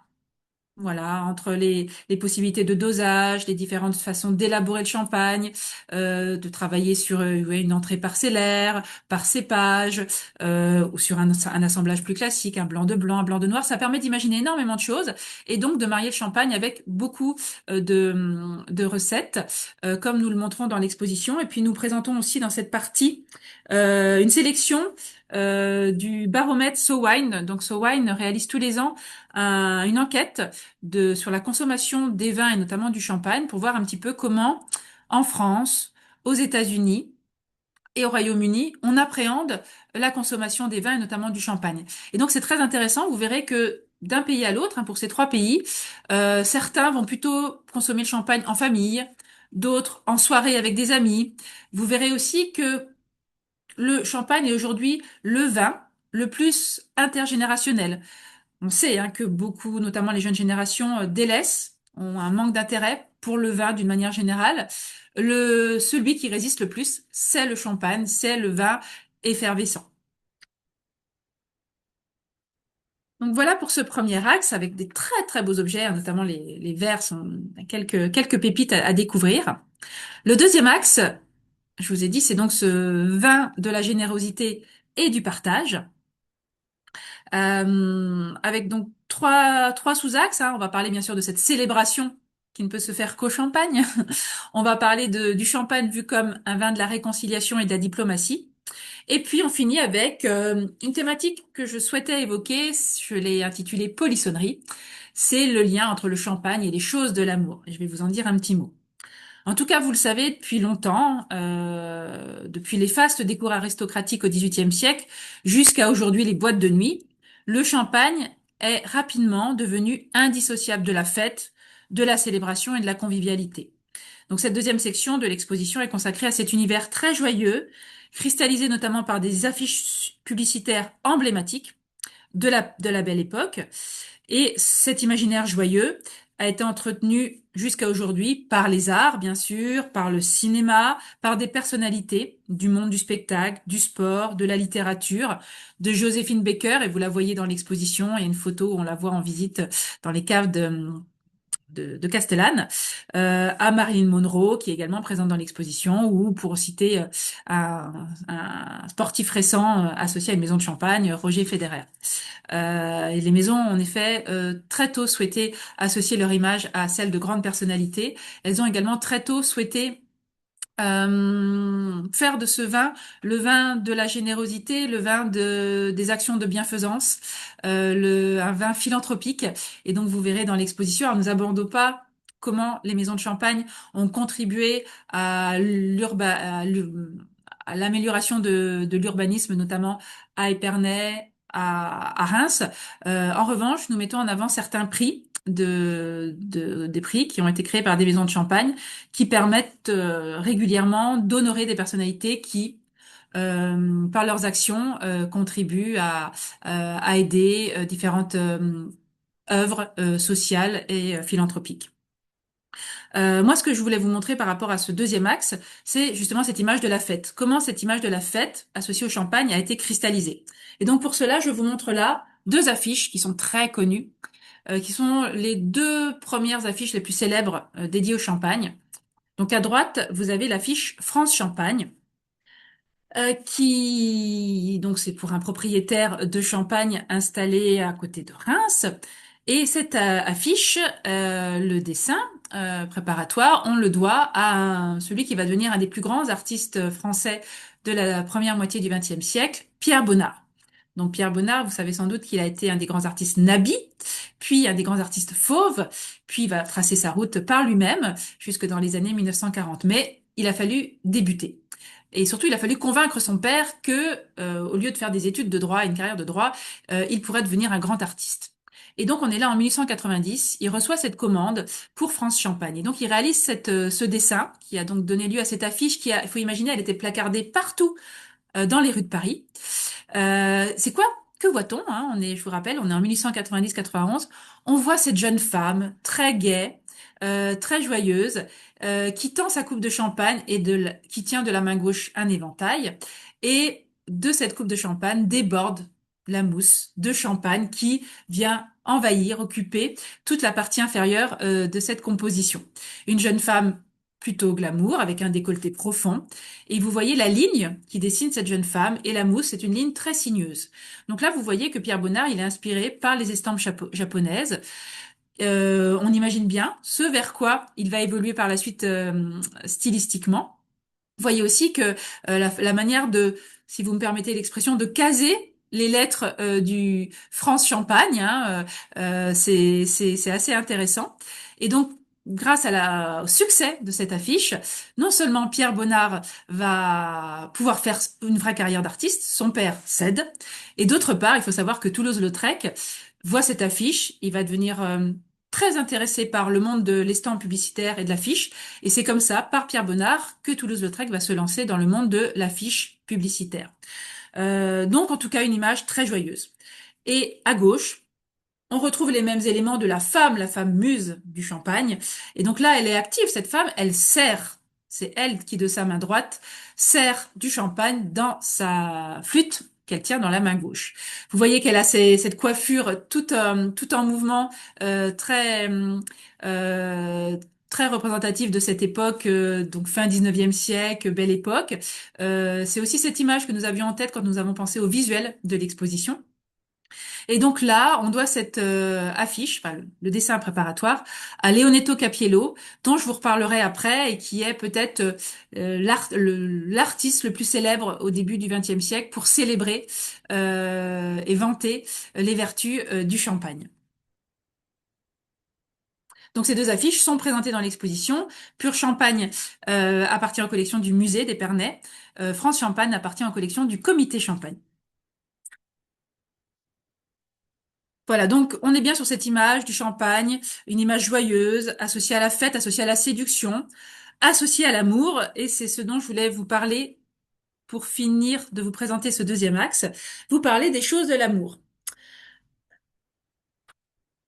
Voilà, entre les possibilités de dosage, les différentes façons d'élaborer le champagne, de travailler sur ouais, une entrée parcellaire, par cépage, ou sur un assemblage plus classique, un blanc de noir, ça permet d'imaginer énormément de choses et donc de marier le champagne avec beaucoup de recettes, comme nous le montrons dans l'exposition. Et puis nous présentons aussi dans cette partie une sélection du baromètre SoWine. Donc SoWine réalise tous les ans une enquête sur la consommation des vins et notamment du champagne pour voir un petit peu comment en France, aux États-Unis et au Royaume-Uni, on appréhende la consommation des vins et notamment du champagne. Et donc c'est très intéressant, vous verrez que d'un pays à l'autre, pour ces trois pays, certains vont plutôt consommer le champagne en famille, d'autres en soirée avec des amis. Vous verrez aussi que le champagne est aujourd'hui le vin le plus intergénérationnel. On sait que beaucoup, notamment les jeunes générations, délaissent, ont un manque d'intérêt pour le vin d'une manière générale. Celui qui résiste le plus, c'est le champagne, c'est le vin effervescent. Donc voilà pour ce premier axe avec des très très beaux objets, notamment les verres sont quelques pépites à découvrir. Le deuxième axe, je vous ai dit, c'est donc ce vin de la générosité et du partage. Avec donc trois sous-axes. On va parler bien sûr de cette célébration qui ne peut se faire qu'au champagne. On va parler du champagne vu comme un vin de la réconciliation et de la diplomatie. Et puis on finit avec une thématique que je souhaitais évoquer, je l'ai intitulée Polissonnerie. C'est le lien entre le champagne et les choses de l'amour. Et je vais vous en dire un petit mot. En tout cas, vous le savez depuis longtemps, depuis les fastes des cours aristocratiques au XVIIIe siècle jusqu'à aujourd'hui les boîtes de nuit, le champagne est rapidement devenu indissociable de la fête, de la célébration et de la convivialité. Donc cette deuxième section de l'exposition est consacrée à cet univers très joyeux, cristallisé notamment par des affiches publicitaires emblématiques de la Belle Époque. Et cet imaginaire joyeux a été entretenu jusqu'à aujourd'hui par les arts, bien sûr, par le cinéma, par des personnalités du monde du spectacle, du sport, de la littérature, de Joséphine Baker, et vous la voyez dans l'exposition, il y a une photo où on la voit en visite dans les caves de Castellane, à Marilyn Monroe, qui est également présente dans l'exposition, ou pour citer un sportif récent associé à une maison de champagne, Roger Federer. Et les maisons, en effet, très tôt souhaité associer leur image à celle de grandes personnalités. Elles ont également très tôt souhaité faire de ce vin le vin de la générosité, le vin des actions de bienfaisance, un vin philanthropique. Et donc vous verrez dans l'exposition, alors nous n'abordons pas comment les maisons de champagne ont contribué à l'amélioration de l'urbanisme, notamment à Épernay, à Reims. En revanche, nous mettons en avant certains prix des prix qui ont été créés par des maisons de champagne qui permettent régulièrement d'honorer des personnalités qui, par leurs actions, contribuent à aider différentes œuvres sociales et philanthropiques. Moi, ce que je voulais vous montrer par rapport à ce deuxième axe, c'est justement cette image de la fête. Comment cette image de la fête associée au champagne a été cristallisée. Et donc pour cela, je vous montre là deux affiches qui sont très connues, qui sont les deux premières affiches les plus célèbres dédiées au champagne. Donc à droite, vous avez l'affiche France Champagne, qui donc c'est pour un propriétaire de Champagne installé à côté de Reims. Et cette affiche, le dessin préparatoire, on le doit à celui qui va devenir un des plus grands artistes français de la première moitié du XXe siècle, Pierre Bonnard. Donc Pierre Bonnard, vous savez sans doute qu'il a été un des grands artistes nabis, puis un des grands artistes fauves, puis il va tracer sa route par lui-même jusque dans les années 1940. Mais il a fallu débuter. Et surtout, il a fallu convaincre son père que, au lieu de faire des études de droit, une carrière de droit, il pourrait devenir un grand artiste. Et donc, on est là en 1890. Il reçoit cette commande pour France Champagne. Et donc, il réalise ce dessin qui a donc donné lieu à cette affiche qui a, il faut imaginer, elle était placardée partout dans les rues de Paris. C'est quoi? Que voit-on, hein? Je vous rappelle, on est en 1890-91. On voit cette jeune femme très gaie, très joyeuse, qui tend sa coupe de champagne et qui tient de la main gauche un éventail. Et de cette coupe de champagne déborde la mousse de champagne qui vient envahir, occuper toute la partie inférieure de cette composition. Une jeune femme plutôt glamour, avec un décolleté profond. Et vous voyez la ligne qui dessine cette jeune femme, et la mousse, c'est une ligne très sinueuse. Donc là, vous voyez que Pierre Bonnard, il est inspiré par les estampes japonaises. On imagine bien ce vers quoi il va évoluer par la suite stylistiquement. Vous voyez aussi que la manière de, si vous me permettez l'expression, de caser les lettres du France Champagne, hein, c'est assez intéressant. Et donc, grâce au succès de cette affiche, non seulement Pierre Bonnard va pouvoir faire une vraie carrière d'artiste, son père cède, et d'autre part, il faut savoir que Toulouse-Lautrec voit cette affiche, il va devenir très intéressé par le monde de l'estampe publicitaire et de l'affiche, et c'est comme ça, par Pierre Bonnard, que Toulouse-Lautrec va se lancer dans le monde de l'affiche publicitaire. Donc, en tout cas, une image très joyeuse. Et à gauche, on retrouve les mêmes éléments de la femme muse du champagne. Et donc là, elle est active, cette femme, elle sert, c'est elle qui, de sa main droite, sert du champagne dans sa flûte qu'elle tient dans la main gauche. Vous voyez qu'elle a cette coiffure tout en mouvement, très très représentative de cette époque, donc fin 19e siècle, belle époque. C'est aussi cette image que nous avions en tête quand nous avons pensé au visuel de l'exposition. Et donc là, on doit cette affiche, enfin, le dessin préparatoire, à Leonetto Capiello, dont je vous reparlerai après, et qui est peut-être l'artiste le plus célèbre au début du XXe siècle pour célébrer et vanter les vertus du champagne. Donc ces deux affiches sont présentées dans l'exposition. Pur Champagne appartient aux collections du musée d'Épernay. France Champagne appartient aux collections du Comité Champagne. Voilà, donc on est bien sur cette image du champagne, une image joyeuse, associée à la fête, associée à la séduction, associée à l'amour, et c'est ce dont je voulais vous parler pour finir de vous présenter ce deuxième axe, vous parler des choses de l'amour.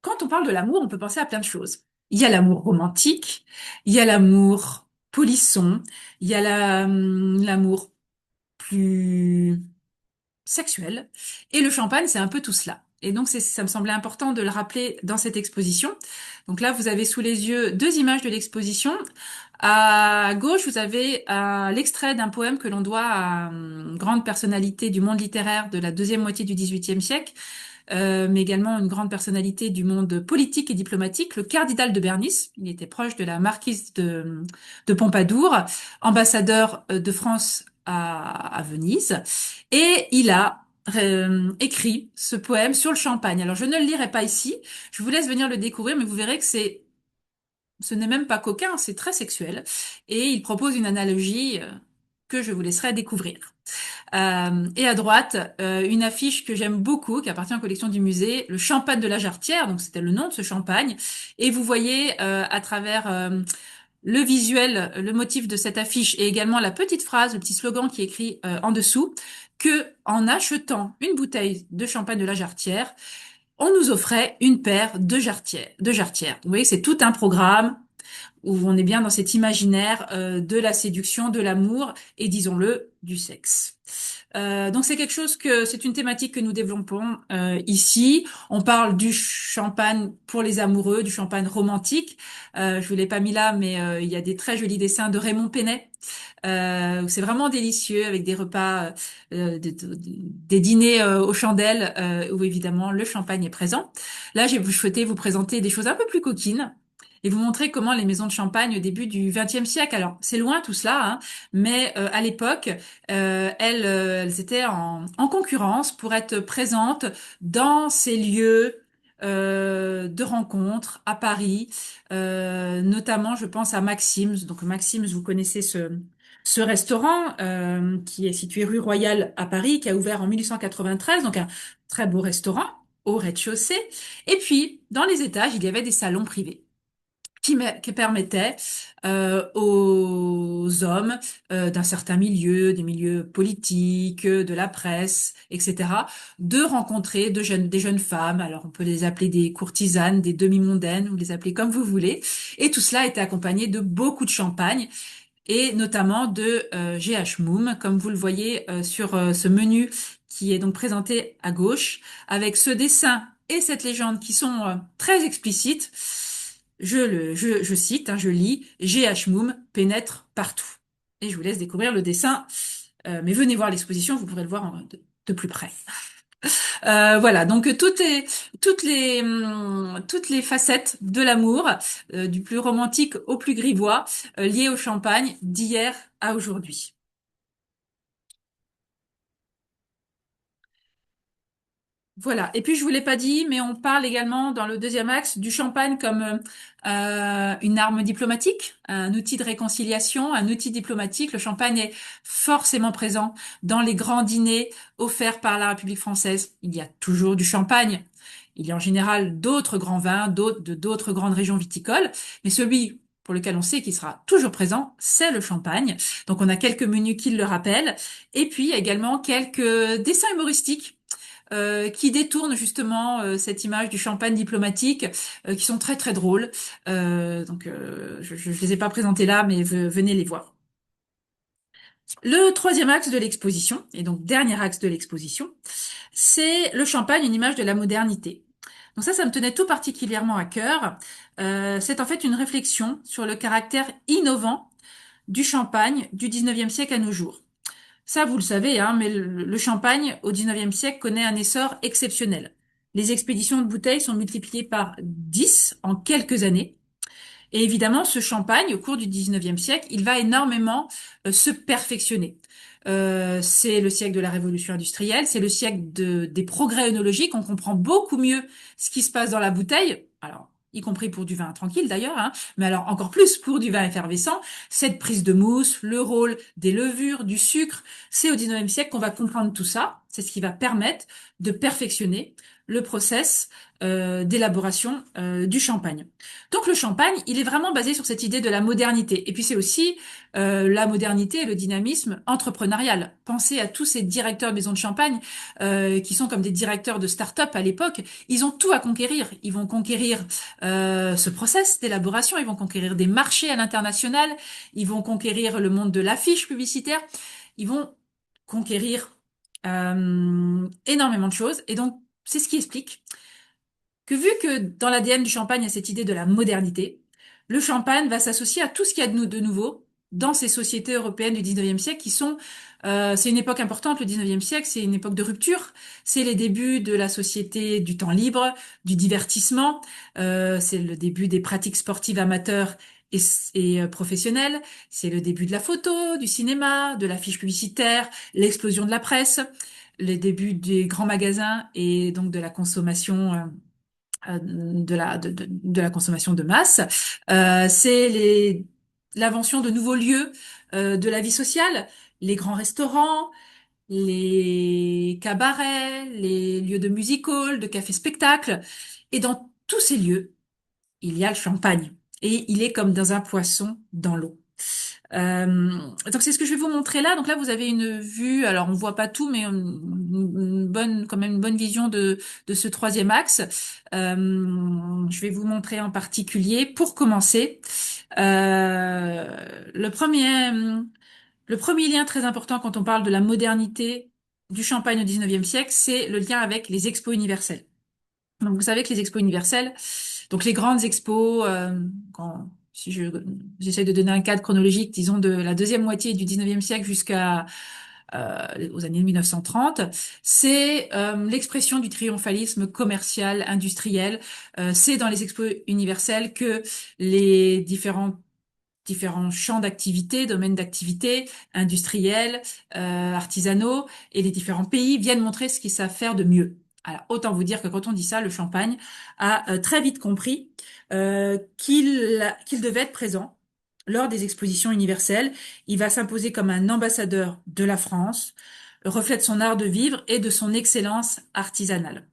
Quand on parle de l'amour, on peut penser à plein de choses. Il y a l'amour romantique, il y a l'amour polisson, il y a l'amour plus sexuel, et le champagne, c'est un peu tout cela. Et donc, ça me semblait important de le rappeler dans cette exposition. Donc là, vous avez sous les yeux deux images de l'exposition. À gauche, vous avez l'extrait d'un poème que l'on doit à une grande personnalité du monde littéraire de la deuxième moitié du XVIIIe siècle, mais également une grande personnalité du monde politique et diplomatique, le cardinal de Bernis. Il était proche de la marquise de Pompadour, ambassadeur de France à Venise, et il a écrit ce poème sur le champagne. Alors je ne le lirai pas ici, je vous laisse venir le découvrir, mais vous verrez que ce n'est même pas coquin, c'est très sexuel, et il propose une analogie que je vous laisserai découvrir. Et à droite, une affiche que j'aime beaucoup, qui appartient aux collections du musée, le champagne de la Jarretière, donc c'était le nom de ce champagne, et vous voyez à travers le visuel, le motif de cette affiche, et également la petite phrase, le petit slogan qui est écrit en dessous, que en achetant une bouteille de champagne de la Jarretière, on nous offrait une paire de jarretières. Vous voyez, c'est tout un programme. où on est bien dans cet imaginaire de la séduction, de l'amour et, disons-le, du sexe. Donc c'est une thématique que nous développons ici. On parle du champagne pour les amoureux, du champagne romantique. Je vous l'ai pas mis là, mais il y a des très jolis dessins de Raymond Penet. C'est vraiment délicieux avec des repas, des dîners aux chandelles où évidemment le champagne est présent. Là, je souhaitais vous présenter des choses un peu plus coquines et vous montrer comment les maisons de champagne au début du XXe siècle, alors c'est loin tout cela, hein, mais à l'époque, elles étaient en concurrence pour être présentes dans ces lieux de rencontres à Paris, notamment je pense à Maxims. Donc Maxims, vous connaissez ce restaurant qui est situé rue Royale à Paris, qui a ouvert en 1893, donc un très beau restaurant au rez-de-chaussée. Et puis, dans les étages, il y avait des salons privés qui permettaient aux hommes d'un certain milieu, des milieux politiques, de la presse, etc., de rencontrer des jeunes femmes. Alors, on peut les appeler des courtisanes, des demi-mondaines, vous les appelez comme vous voulez. Et tout cela était accompagné de beaucoup de champagne et notamment de GH Moum, comme vous le voyez sur ce menu qui est donc présenté à gauche, avec ce dessin et cette légende qui sont très explicites. Je cite, hein, je lis, GH Moum pénètre partout. Et je vous laisse découvrir le dessin, mais venez voir l'exposition, vous pourrez le voir de plus près. Voilà, donc toutes les facettes de l'amour, du plus romantique au plus grivois, liées au champagne d'hier à aujourd'hui. Voilà. Et puis je vous l'ai pas dit, mais on parle également dans le deuxième axe du champagne comme une arme diplomatique, un outil de réconciliation, un outil diplomatique. Le champagne est forcément présent dans les grands dîners offerts par la République française. Il y a toujours du champagne. Il y a en général d'autres grands vins, d'autres grandes régions viticoles, mais celui pour lequel on sait qu'il sera toujours présent, c'est le champagne. Donc on a quelques menus qui le rappellent, et puis également quelques dessins humoristiques qui détournent justement cette image du champagne diplomatique, qui sont très très drôles. Je les ai pas présentés là, mais venez les voir. Le troisième axe de l'exposition, et donc dernier axe de l'exposition, c'est le champagne, une image de la modernité. Donc ça me tenait tout particulièrement à cœur. C'est en fait une réflexion sur le caractère innovant du champagne du 19e siècle à nos jours. Ça, vous le savez, hein, mais le champagne au XIXe siècle connaît un essor exceptionnel. Les expéditions de bouteilles sont multipliées par 10 en quelques années. Et évidemment, ce champagne, au cours du XIXe siècle, il va énormément se perfectionner. C'est le siècle de la révolution industrielle, c'est le siècle des progrès œnologiques. On comprend beaucoup mieux ce qui se passe dans la bouteille. Alors, y compris pour du vin tranquille d'ailleurs, hein, mais alors encore plus pour du vin effervescent, cette prise de mousse, le rôle des levures, du sucre, c'est au XIXe siècle qu'on va comprendre tout ça. C'est ce qui va permettre de perfectionner le process d'élaboration du champagne. Donc le champagne, il est vraiment basé sur cette idée de la modernité. Et puis c'est aussi la modernité et le dynamisme entrepreneurial. Pensez à tous ces directeurs de maisons de champagne qui sont comme des directeurs de start-up à l'époque. Ils ont tout à conquérir. Ils vont conquérir ce process d'élaboration, ils vont conquérir des marchés à l'international, ils vont conquérir le monde de l'affiche publicitaire, ils vont conquérir énormément de choses. Et donc, c'est ce qui explique que vu que dans l'ADN du champagne, il y a cette idée de la modernité, le champagne va s'associer à tout ce qu'il y a de nouveau dans ces sociétés européennes du 19e siècle qui sont, c'est une époque importante, le 19e siècle, c'est une époque de rupture, c'est les débuts de la société du temps libre, du divertissement, c'est le début des pratiques sportives amateurs et professionnelles, c'est le début de la photo, du cinéma, de l'affiche publicitaire, l'explosion de la presse, les débuts des grands magasins et donc de la consommation de la consommation de masse. C'est l'invention de nouveaux lieux de la vie sociale, les grands restaurants, les cabarets, les lieux de music hall, de café-spectacle. Et dans tous ces lieux, il y a le champagne. Et il est comme dans un poisson dans l'eau. Donc c'est ce que je vais vous montrer là. Donc là vous avez une vue, alors on voit pas tout, mais quand même une bonne vision de ce troisième axe. Je vais vous montrer en particulier, pour commencer, Le premier, le premier lien très important quand on parle de la modernité du Champagne au 19e siècle, c'est le lien avec les expos universelles. Donc, vous savez que les expos universelles, donc les grandes expos, si j'essaie de donner un cadre chronologique, disons de la deuxième moitié du 19e siècle jusqu'à aux années 1930, c'est l'expression du triomphalisme commercial, industriel. C'est dans les expos universelles que les différents champs d'activité, domaines d'activité, industriels, artisanaux, et les différents pays viennent montrer ce qu'ils savent faire de mieux. Alors, autant vous dire que quand on dit ça, le Champagne a très vite compris qu'il devait être présent lors des expositions universelles. Il va s'imposer comme un ambassadeur de la France, reflète son art de vivre et de son excellence artisanale.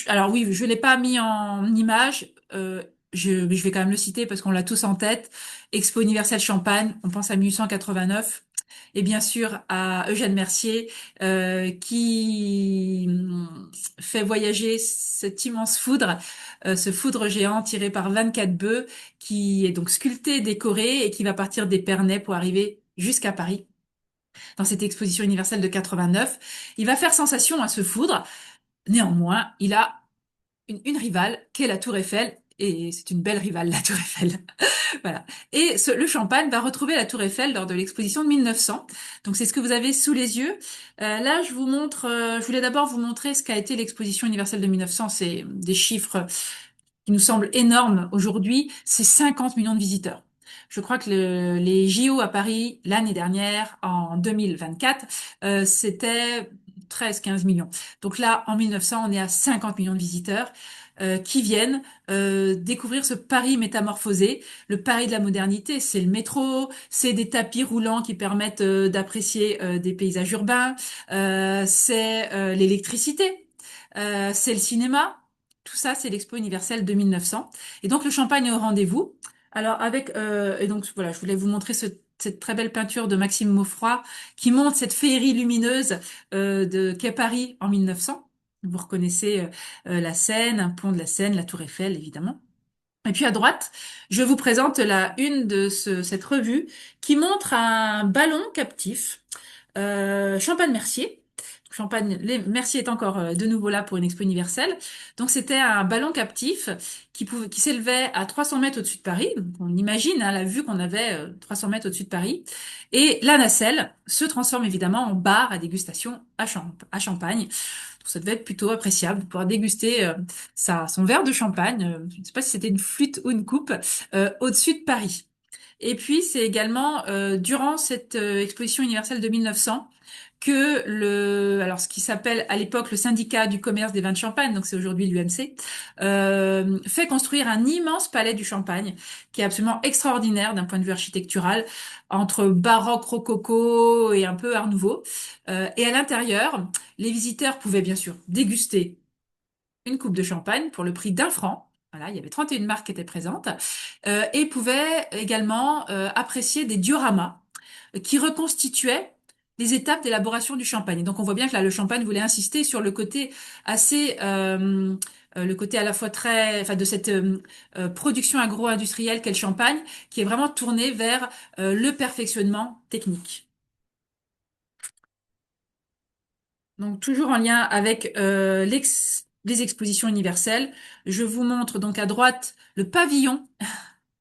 Alors oui, je l'ai pas mis en image. Je vais quand même le citer parce qu'on l'a tous en tête. Expo universelle Champagne, on pense à 1889 et bien sûr à Eugène Mercier qui fait voyager cette immense foudre, ce foudre géant tiré par 24 bœufs qui est donc sculpté, décoré et qui va partir d'Épernay pour arriver jusqu'à Paris dans cette exposition universelle de 89. Il va faire sensation à ce foudre. Néanmoins, il a une rivale qui est la Tour Eiffel. Et c'est une belle rivale, la Tour Eiffel. Voilà. Et le Champagne va retrouver la Tour Eiffel lors de l'exposition de 1900. Donc c'est ce que vous avez sous les yeux. Là, je vous montre. Je voulais d'abord vous montrer ce qu'a été l'exposition universelle de 1900. C'est des chiffres qui nous semblent énormes aujourd'hui. C'est 50 millions de visiteurs. Je crois que les JO à Paris l'année dernière, en 2024, c'était 13-15 millions. Donc là, en 1900, on est à 50 millions de visiteurs qui viennent découvrir ce Paris métamorphosé, le Paris de la modernité. C'est le métro, c'est des tapis roulants qui permettent d'apprécier des paysages urbains, c'est l'électricité, c'est le cinéma. Tout ça, c'est l'Expo universelle de 1900. Et donc, le Champagne est au rendez-vous. Alors, et donc, voilà, je voulais vous montrer cette très belle peinture de Maxime Maufroy qui montre cette féerie lumineuse qu'est Paris en 1900. Vous reconnaissez la Seine, un pont de la Seine, la Tour Eiffel, évidemment. Et puis à droite, je vous présente la une de cette revue qui montre un ballon captif, Champagne Mercier. Mercier est encore de nouveau là pour une expo universelle. Donc c'était un ballon captif qui s'élevait à 300 mètres au-dessus de Paris. Donc, on imagine la vue qu'on avait 300 mètres au-dessus de Paris. Et la nacelle se transforme évidemment en bar à dégustation à Champagne. Donc, ça devait être plutôt appréciable de pouvoir déguster son verre de champagne. Je ne sais pas si c'était une flûte ou une coupe au-dessus de Paris. Et puis c'est également durant cette exposition universelle de 1900 que alors ce qui s'appelle à l'époque le syndicat du commerce des vins de Champagne, donc c'est aujourd'hui l'UMC, fait construire un immense palais du Champagne qui est absolument extraordinaire d'un point de vue architectural, entre baroque, rococo et un peu art nouveau. Et à l'intérieur, les visiteurs pouvaient bien sûr déguster une coupe de champagne pour le prix d'1 franc. Voilà, il y avait 31 marques qui étaient présentes et pouvaient également apprécier des dioramas qui reconstituaient les étapes d'élaboration du champagne. Et donc on voit bien que là le champagne voulait insister sur le côté assez le côté à la fois enfin de cette production agro-industrielle qu'est le champagne, qui est vraiment tourné vers le perfectionnement technique. Donc toujours en lien avec les expositions universelles, je vous montre donc à droite le pavillon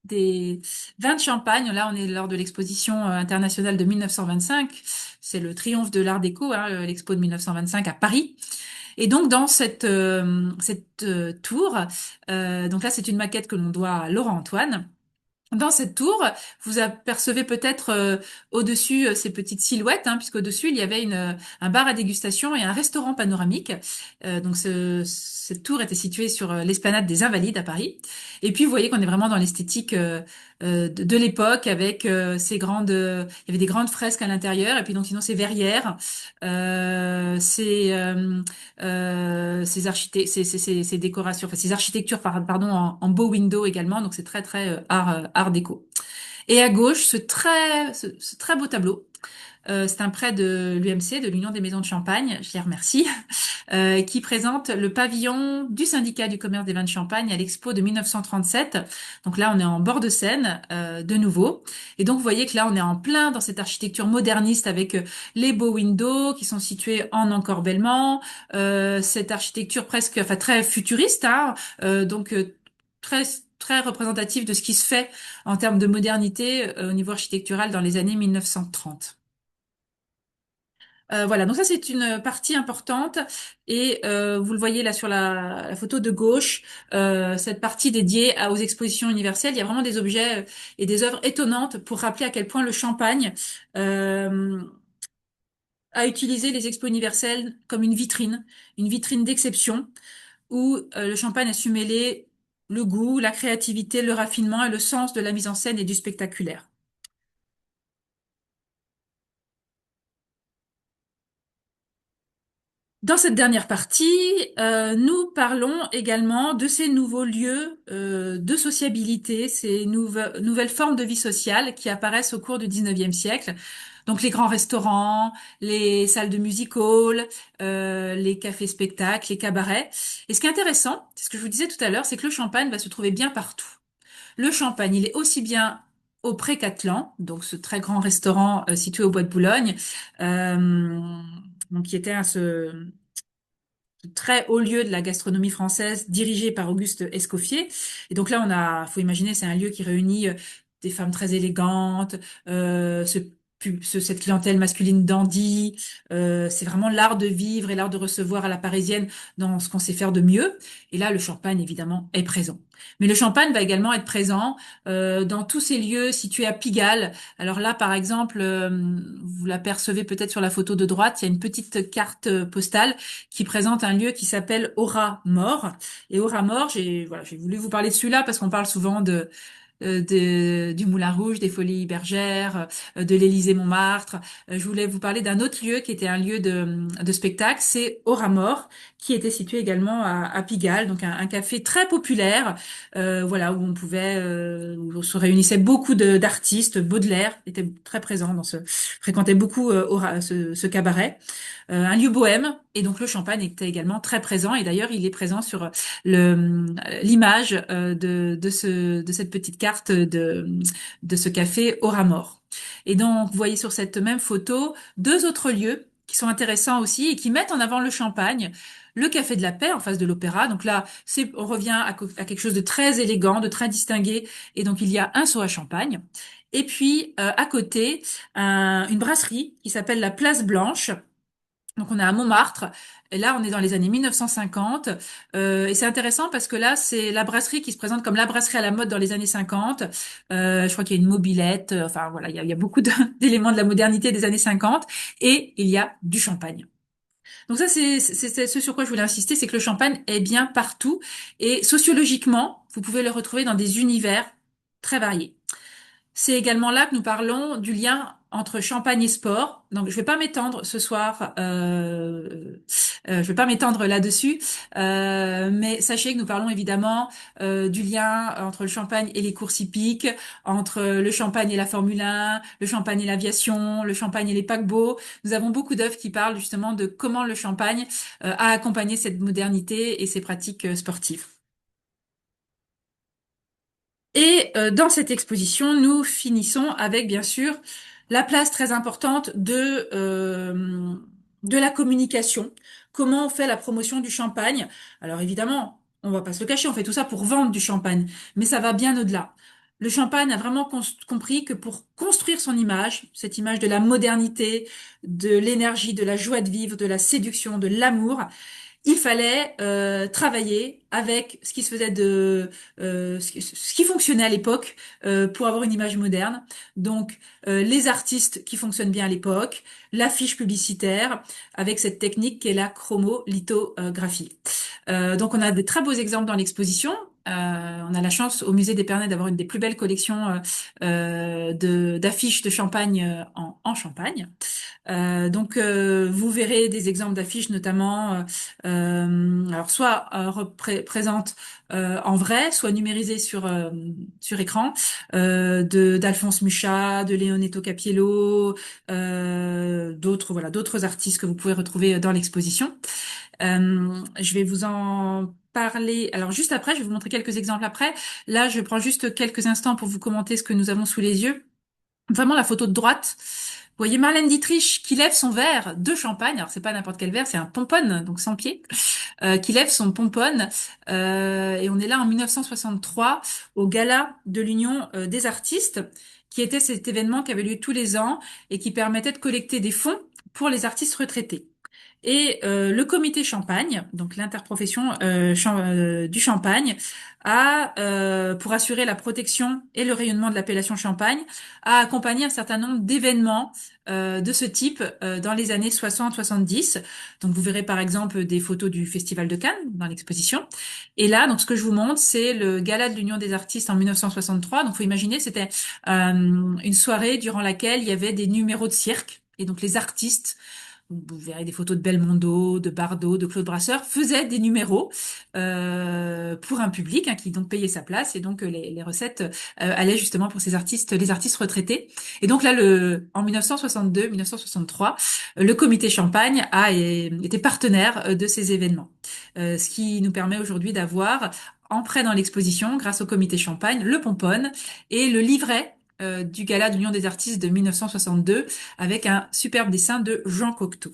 des vins de Champagne. Là, on est lors de l'exposition internationale de 1925. C'est le triomphe de l'Art déco, l'expo de 1925 à Paris. Et donc dans cette tour, donc là c'est une maquette que l'on doit à Laurent Antoine. Dans cette tour, vous apercevez peut-être au-dessus ces petites silhouettes, puisqu'au-dessus il y avait un bar à dégustation et un restaurant panoramique. Donc cette tour était située sur l'esplanade des Invalides à Paris. Et puis vous voyez qu'on est vraiment dans l'esthétique de l'époque avec il y avait des grandes fresques à l'intérieur et puis donc sinon ces verrières, ces décorations, enfin ces architectures pardon en beau window également. Donc c'est très très art déco. Et à gauche ce très beau tableau C'est un prêt de l'UMC, de l'Union des Maisons de Champagne, je les remercie, qui présente le pavillon du syndicat du commerce des vins de Champagne à l'Expo de 1937. Donc là, on est en bord de Seine, de nouveau. Et donc, vous voyez que là, on est en plein dans cette architecture moderniste avec les beaux windows qui sont situés en encorbellement, cette architecture presque, enfin, très futuriste, hein, donc très très représentatif de ce qui se fait en termes de modernité au niveau architectural dans les années 1930. Voilà, donc ça c'est une partie importante et vous le voyez là sur la photo de gauche, cette partie dédiée aux expositions universelles. Il y a vraiment des objets et des œuvres étonnantes pour rappeler à quel point le Champagne euh, a utilisé les expos universelles comme une vitrine d'exception où le Champagne a su mêler le goût, la créativité, le raffinement et le sens de la mise en scène et du spectaculaire. Dans cette dernière partie, nous parlons également de ces nouveaux lieux de sociabilité, ces nouvelles formes de vie sociale qui apparaissent au cours du 19e siècle. Donc les grands restaurants, les salles de music hall, les cafés-spectacles, les cabarets. Et ce qui est intéressant, c'est ce que je vous disais tout à l'heure, c'est que le champagne va se trouver bien partout. Le champagne, il est aussi bien au Pré-Catelan, donc ce très grand restaurant situé au Bois de Boulogne, euh, donc qui était ce très haut lieu de la gastronomie française dirigé par Auguste Escoffier. Et donc là, faut imaginer, c'est un lieu qui réunit des femmes très élégantes, cette clientèle masculine dandy. C'est vraiment l'art de vivre et l'art de recevoir à la parisienne dans ce qu'on sait faire de mieux. Et là, le champagne, évidemment, est présent. Mais le champagne va également être présent dans tous ces lieux situés à Pigalle. Alors là, par exemple, vous l'apercevez peut-être sur la photo de droite, il y a une petite carte postale qui présente un lieu qui s'appelle Aura Mort. Et Aura Mort, j'ai voulu vous parler de celui-là parce qu'on parle souvent du Moulin Rouge, des Folies Bergères, de l'Élysée-Montmartre. Je voulais vous parler d'un autre lieu qui était un lieu de spectacle, c'est Aura Mort, qui était situé également à Pigalle, donc un café très populaire, voilà, où où se réunissaient beaucoup d'artistes. Baudelaire était très présent fréquentait beaucoup ce cabaret. Un lieu bohème, et donc le champagne était également très présent, et d'ailleurs il est présent sur l'image de cette petite carte de ce café Aura Mort. Et donc vous voyez sur cette même photo deux autres lieux qui sont intéressants aussi et qui mettent en avant le champagne. Le Café de la Paix en face de l'Opéra. Donc là, on revient à quelque chose de très élégant, de très distingué. Et donc il y a un seau à champagne. Et puis à côté, une brasserie qui s'appelle la Place Blanche. Donc on est à Montmartre, et là on est dans les années 1950, et c'est intéressant parce que là c'est la brasserie qui se présente comme la brasserie à la mode dans les années 50. Je crois qu'il y a une mobilette, enfin voilà, il y a beaucoup d'éléments de la modernité des années 50, et il y a du champagne. Donc ça c'est ce sur quoi je voulais insister, c'est que le champagne est bien partout, et sociologiquement vous pouvez le retrouver dans des univers très variés. C'est également là que nous parlons du lien entre champagne et sport. Donc, je vais pas m'étendre ce soir, je vais pas m'étendre là-dessus, mais sachez que nous parlons évidemment du lien entre le champagne et les courses hippiques, entre le champagne et la Formule 1, le champagne et l'aviation, le champagne et les paquebots. Nous avons beaucoup d'œuvres qui parlent justement de comment le champagne a accompagné cette modernité et ces pratiques sportives. Et dans cette exposition, nous finissons avec, bien sûr, la place très importante de la communication. Comment on fait la promotion du champagne? Alors évidemment, on va pas se le cacher, on fait tout ça pour vendre du champagne, mais ça va bien au-delà. Le champagne a vraiment compris que pour construire son image, cette image de la modernité, de l'énergie, de la joie de vivre, de la séduction, de l'amour, il fallait travailler avec ce qui se faisait ce qui fonctionnait à l'époque pour avoir une image moderne. Donc les artistes qui fonctionnent bien à l'époque, l'affiche publicitaire avec cette technique qui est la chromolithographie. Donc on a des très beaux exemples dans l'exposition. On a la chance au musée d'Épernay d'avoir une des plus belles collections d'affiches de Champagne en Champagne. Vous verrez des exemples d'affiches, notamment, alors soit présentes en vrai, soit numérisées sur écran, d'Alphonse Mucha, de Leonetto Capiello, d'autres artistes que vous pouvez retrouver dans l'exposition. Je vais vous en parler. Alors juste après, je vais vous montrer quelques exemples après. Là, je prends juste quelques instants pour vous commenter ce que nous avons sous les yeux. Vraiment la photo de droite. Vous voyez Marlène Dietrich qui lève son verre de champagne. Alors c'est pas n'importe quel verre, c'est un pomponne, donc sans pied, qui lève son pomponne. Et on est là en 1963 au gala de l'Union des artistes, qui était cet événement qui avait lieu tous les ans et qui permettait de collecter des fonds pour les artistes retraités. Et le comité Champagne, donc l'interprofession du Champagne, pour assurer la protection et le rayonnement de l'appellation Champagne, a accompagné un certain nombre d'événements de ce type dans les années 60-70. Donc vous verrez par exemple des photos du Festival de Cannes dans l'exposition. Et là, donc ce que je vous montre, c'est le gala de l'Union des artistes en 1963. Donc faut imaginer, c'était une soirée durant laquelle il y avait des numéros de cirque. Et donc les artistes, vous verrez des photos de Belmondo, de Bardot, de Claude Brasseur, faisaient des numéros pour un public qui donc payait sa place, et donc les recettes allaient justement pour ces artistes, les artistes retraités. Et donc là, en 1962-1963, le comité Champagne a été partenaire de ces événements, ce qui nous permet aujourd'hui d'avoir en prêt dans l'exposition, grâce au comité Champagne, le pomponne et le livret du gala de l'Union des artistes de 1962 avec un superbe dessin de Jean Cocteau.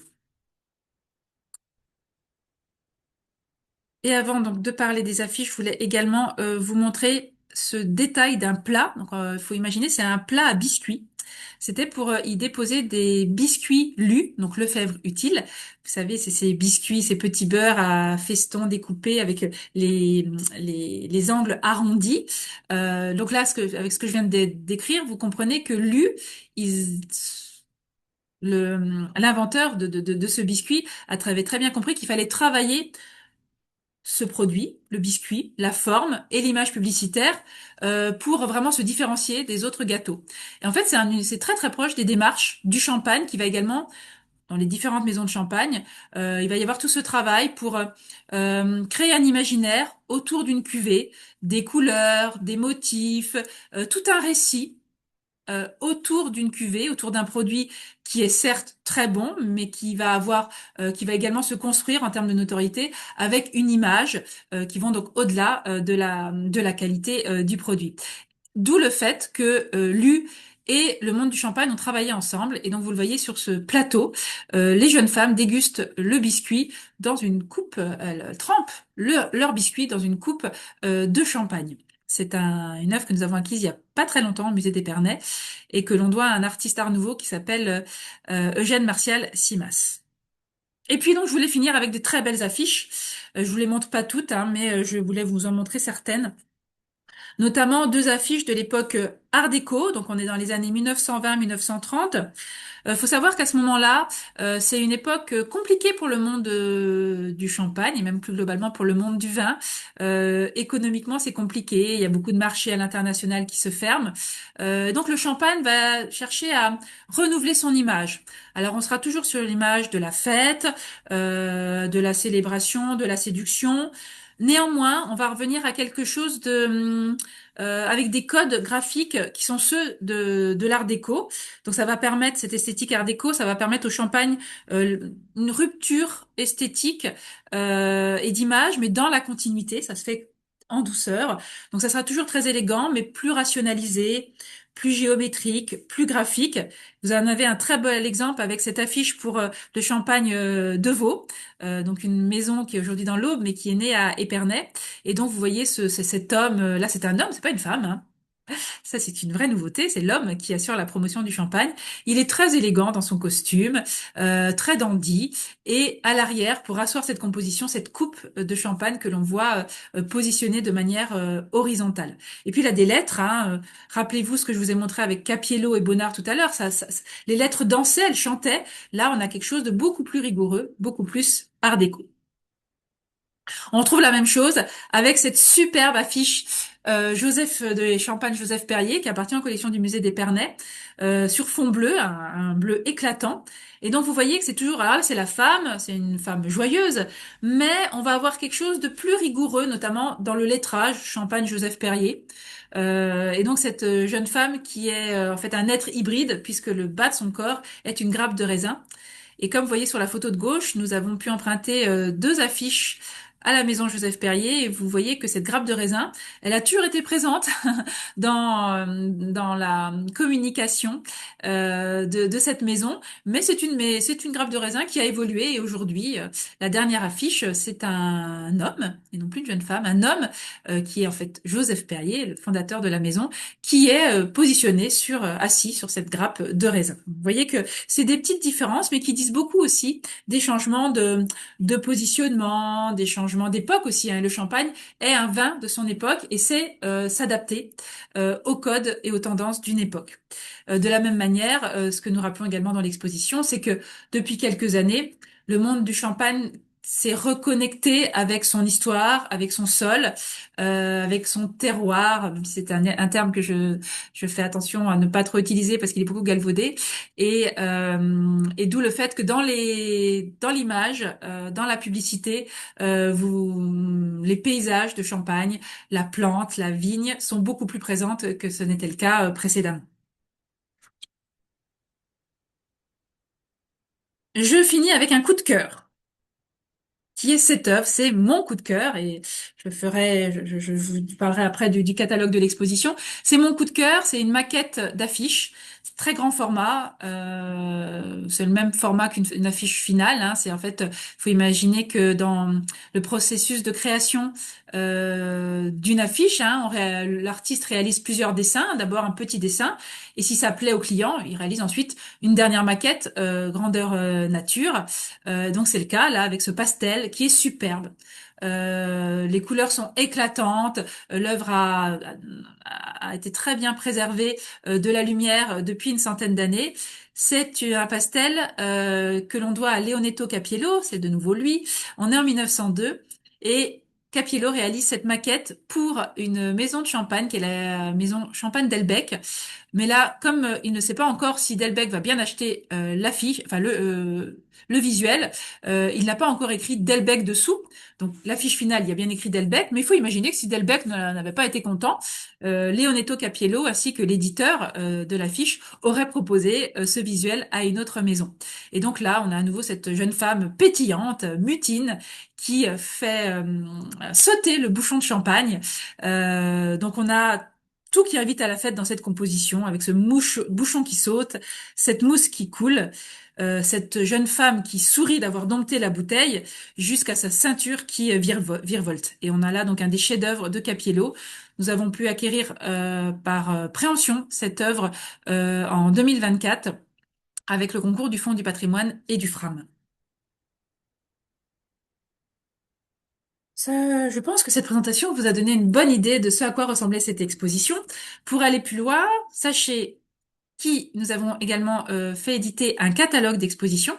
Et avant donc de parler des affiches, je voulais également vous montrer ce détail d'un plat. Donc, il faut imaginer, c'est un plat à biscuits. C'était pour y déposer des biscuits lus, donc Lefèvre Utile. Vous savez, c'est ces biscuits, ces petits beurres à festons découpés avec les angles arrondis. Donc là, avec ce que je viens de décrire, vous comprenez que l'inventeur de ce biscuit avait très bien compris qu'il fallait travailler ce produit, le biscuit, la forme et l'image publicitaire pour vraiment se différencier des autres gâteaux. Et en fait, c'est très très proche des démarches du champagne qui va également dans les différentes maisons de champagne. Il va y avoir tout ce travail pour créer un imaginaire autour d'une cuvée, des couleurs, des motifs, tout un récit autour d'une cuvée, autour d'un produit qui est certes très bon, mais qui va également se construire en termes de notoriété avec une image qui vont donc au-delà de la qualité du produit. D'où le fait que l'U et le monde du champagne ont travaillé ensemble. Et donc, vous le voyez sur ce plateau, les jeunes femmes dégustent le biscuit dans une coupe, elles trempent leur biscuit dans une coupe de champagne. C'est une œuvre que nous avons acquise il y a pas très longtemps au musée d'Épernay et que l'on doit à un artiste art nouveau qui s'appelle Eugène Martial Simas. Et puis donc, je voulais finir avec de très belles affiches. Je vous les montre pas toutes, mais je voulais vous en montrer certaines. Notamment deux affiches de l'époque Art déco, donc on est dans les années 1920-1930. Faut savoir qu'à ce moment-là, c'est une époque compliquée pour le monde du champagne et même plus globalement pour le monde du vin. Économiquement, c'est compliqué. Il y a beaucoup de marchés à l'international qui se ferment. Donc le champagne va chercher à renouveler son image. Alors on sera toujours sur l'image de la fête, de la célébration, de la séduction. Néanmoins, on va revenir à quelque chose avec des codes graphiques qui sont ceux de l'art déco. Donc ça va permettre, cette esthétique art déco, ça va permettre au champagne une rupture esthétique et d'image, mais dans la continuité, ça se fait en douceur. Donc ça sera toujours très élégant, mais plus rationalisé, plus géométrique, plus graphique. Vous en avez un très bel exemple avec cette affiche pour le champagne de Vaux, donc une maison qui est aujourd'hui dans l'Aube, mais qui est née à Épernay. Et donc vous voyez cet homme, là c'est un homme, c'est pas une femme, hein. Ça, c'est une vraie nouveauté. C'est l'homme qui assure la promotion du champagne. Il est très élégant dans son costume, très dandy. Et à l'arrière, pour asseoir cette composition, cette coupe de champagne que l'on voit positionnée de manière horizontale. Et puis, il a des lettres. Rappelez-vous ce que je vous ai montré avec Capiello et Bonnard tout à l'heure. Les lettres dansaient, elles chantaient. Là, on a quelque chose de beaucoup plus rigoureux, beaucoup plus art déco. On retrouve la même chose avec cette superbe affiche Joseph de Champagne Joseph Perrier qui appartient aux collections du musée d'Épernay sur fond bleu, un bleu éclatant. Et donc vous voyez que c'est toujours, alors là c'est la femme, c'est une femme joyeuse, mais on va avoir quelque chose de plus rigoureux, notamment dans le lettrage Champagne Joseph Perrier. Et donc cette jeune femme qui est en fait un être hybride puisque le bas de son corps est une grappe de raisin. Et comme vous voyez sur la photo de gauche, nous avons pu emprunter deux affiches à la maison Joseph Perrier et vous voyez que cette grappe de raisin, elle a toujours été présente dans la communication de cette maison, mais c'est une grappe de raisin qui a évolué et aujourd'hui, la dernière affiche, c'est un homme et non plus une jeune femme, un homme qui est en fait Joseph Perrier, le fondateur de la maison, qui est positionné assis sur cette grappe de raisin. Vous voyez que c'est des petites différences, mais qui disent beaucoup aussi des changements de positionnement, des changements d'époque aussi, hein. Le champagne est un vin de son époque et sait s'adapter aux codes et aux tendances d'une époque. De la même manière, ce que nous rappelons également dans l'exposition, c'est que depuis quelques années, le monde du champagne s'est reconnecté avec son histoire, avec son sol, avec son terroir. C'est un terme que je fais attention à ne pas trop utiliser parce qu'il est beaucoup galvaudé. Et d'où le fait que dans l'image, dans la publicité, les paysages de Champagne, la plante, la vigne sont beaucoup plus présentes que ce n'était le cas précédemment. Je finis avec un coup de cœur, qui est cette œuvre, c'est mon coup de cœur et je vous parlerai après du catalogue de l'exposition. C'est mon coup de cœur, c'est une maquette d'affiche, très grand format, c'est le même format qu'une affiche finale, hein. C'est en fait, faut imaginer que dans le processus de création d'une affiche, hein, l'artiste réalise plusieurs dessins, d'abord un petit dessin, et si ça plaît au client, il réalise ensuite une dernière maquette grandeur nature. Donc c'est le cas là avec ce pastel qui est superbe. Les couleurs sont éclatantes. L'œuvre a été très bien préservée de la lumière depuis une centaine d'années. C'est un pastel que l'on doit à Leonetto Capiello, c'est de nouveau lui. On est en 1902 et Capiello réalise cette maquette pour une maison de champagne qui est la maison Champagne Delbecq. Mais là, comme il ne sait pas encore si Delbecq va bien acheter l'affiche, enfin le visuel, il n'a pas encore écrit Delbecq dessous. Donc l'affiche finale, il y a bien écrit Delbecq, mais il faut imaginer que si Delbecq n'avait pas été content, Leonetto Capiello ainsi que l'éditeur de l'affiche auraient proposé ce visuel à une autre maison. Et donc là, on a à nouveau cette jeune femme pétillante, mutine, qui fait sauter le bouchon de champagne. Donc on a tout qui invite à la fête dans cette composition, avec ce bouchon qui saute, cette mousse qui coule, cette jeune femme qui sourit d'avoir dompté la bouteille, jusqu'à sa ceinture qui virevolte. Et on a là donc un des chefs-d'œuvre de Capiello. Nous avons pu acquérir par préemption cette œuvre en 2024 avec le concours du Fonds du patrimoine et du FRAM. Je pense que cette présentation vous a donné une bonne idée de ce à quoi ressemblait cette exposition. Pour aller plus loin, sachez nous avons également fait éditer un catalogue d'exposition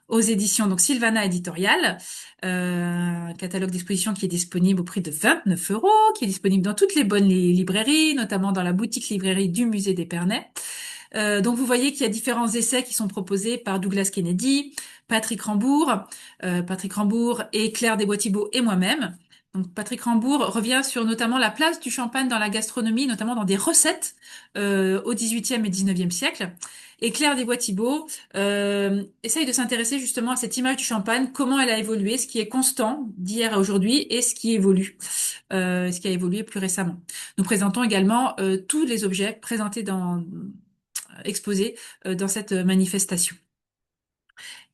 aux éditions donc Sylvana Éditorial, un catalogue d'exposition qui est disponible au prix de 29 €, qui est disponible dans toutes les bonnes librairies, notamment dans la boutique librairie du musée d'Épernay. Donc vous voyez qu'il y a différents essais qui sont proposés par Douglas Kennedy, Patrick Rambourg et Claire Desbois-Thibault et moi-même. Donc Patrick Rambourg revient sur notamment la place du champagne dans la gastronomie, notamment dans des recettes au XVIIIe et XIXe siècle. Et Claire Desbois-Thibault essaye de s'intéresser justement à cette image du champagne, comment elle a évolué, ce qui est constant d'hier à aujourd'hui et ce qui évolue, ce qui a évolué plus récemment. Nous présentons également tous les objets présentés exposés dans cette manifestation.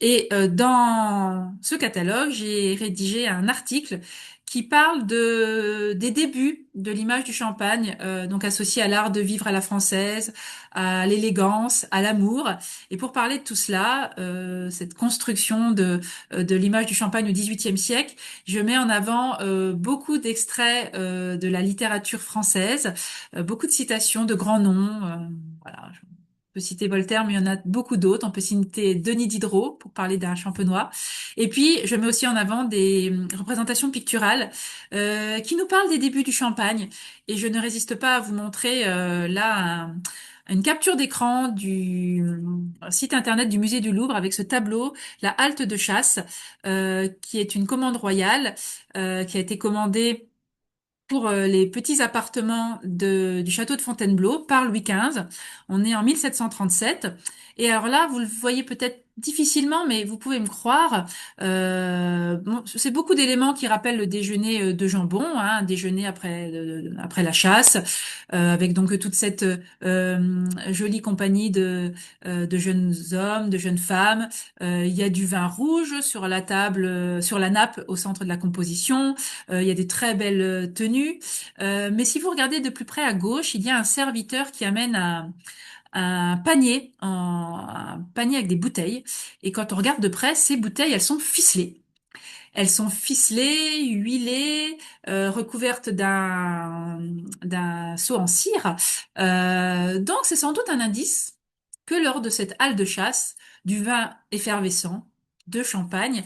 Et dans ce catalogue, j'ai rédigé un article qui parle des débuts de l'image du champagne, donc associé à l'art de vivre à la française, à l'élégance, à l'amour. Et pour parler de tout cela, cette construction de l'image du champagne au XVIIIe siècle, je mets en avant beaucoup d'extraits de la littérature française, beaucoup de citations de grands noms. Voilà. peut citer Voltaire, mais il y en a beaucoup d'autres. On peut citer Denis Diderot pour parler d'un champenois. Et puis, je mets aussi en avant des représentations picturales qui nous parlent des débuts du champagne. Et je ne résiste pas à vous montrer une capture d'écran du site internet du musée du Louvre avec ce tableau, la halte de chasse, qui est une commande royale, qui a été commandée pour les petits appartements du château de Fontainebleau par Louis XV. On est en 1737. Et alors là, vous le voyez peut-être difficilement, mais vous pouvez me croire. Bon, c'est beaucoup d'éléments qui rappellent le déjeuner de jambon, hein, un déjeuner après la chasse, avec donc toute cette jolie compagnie de jeunes hommes, de jeunes femmes. Il y a du vin rouge sur la table, sur la nappe au centre de la composition. Il y a des très belles tenues. Mais si vous regardez de plus près à gauche, il y a un serviteur qui amène un panier avec des bouteilles. Et quand on regarde de près, ces bouteilles, elles sont ficelées. Elles sont ficelées, huilées, recouvertes d'un seau en cire. Donc c'est sans doute un indice que lors de cette halle de chasse, du vin effervescent de champagne,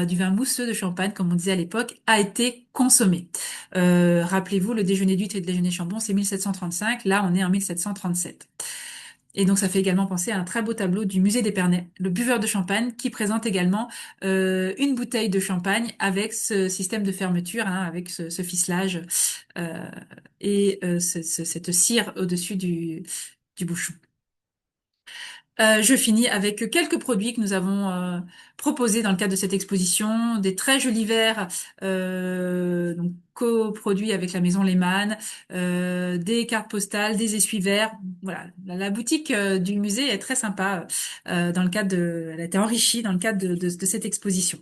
du vin mousseux de champagne, comme on disait à l'époque, a été consommé. Rappelez-vous, le déjeuner d'huître et le déjeuner chambon, c'est 1735. Là, on est en 1737. Et donc, ça fait également penser à un très beau tableau du musée d'Épernay, le buveur de champagne, qui présente également une bouteille de champagne avec ce système de fermeture, hein, avec ce ficelage cette cire au-dessus du bouchon. Je finis avec quelques produits que nous avons proposés dans le cadre de cette exposition, des très jolis verres donc coproduits avec la maison Lehmann, des cartes postales, des essuie-verres. Voilà, la boutique du musée est très sympa dans le cadre elle a été enrichie dans le cadre de cette exposition.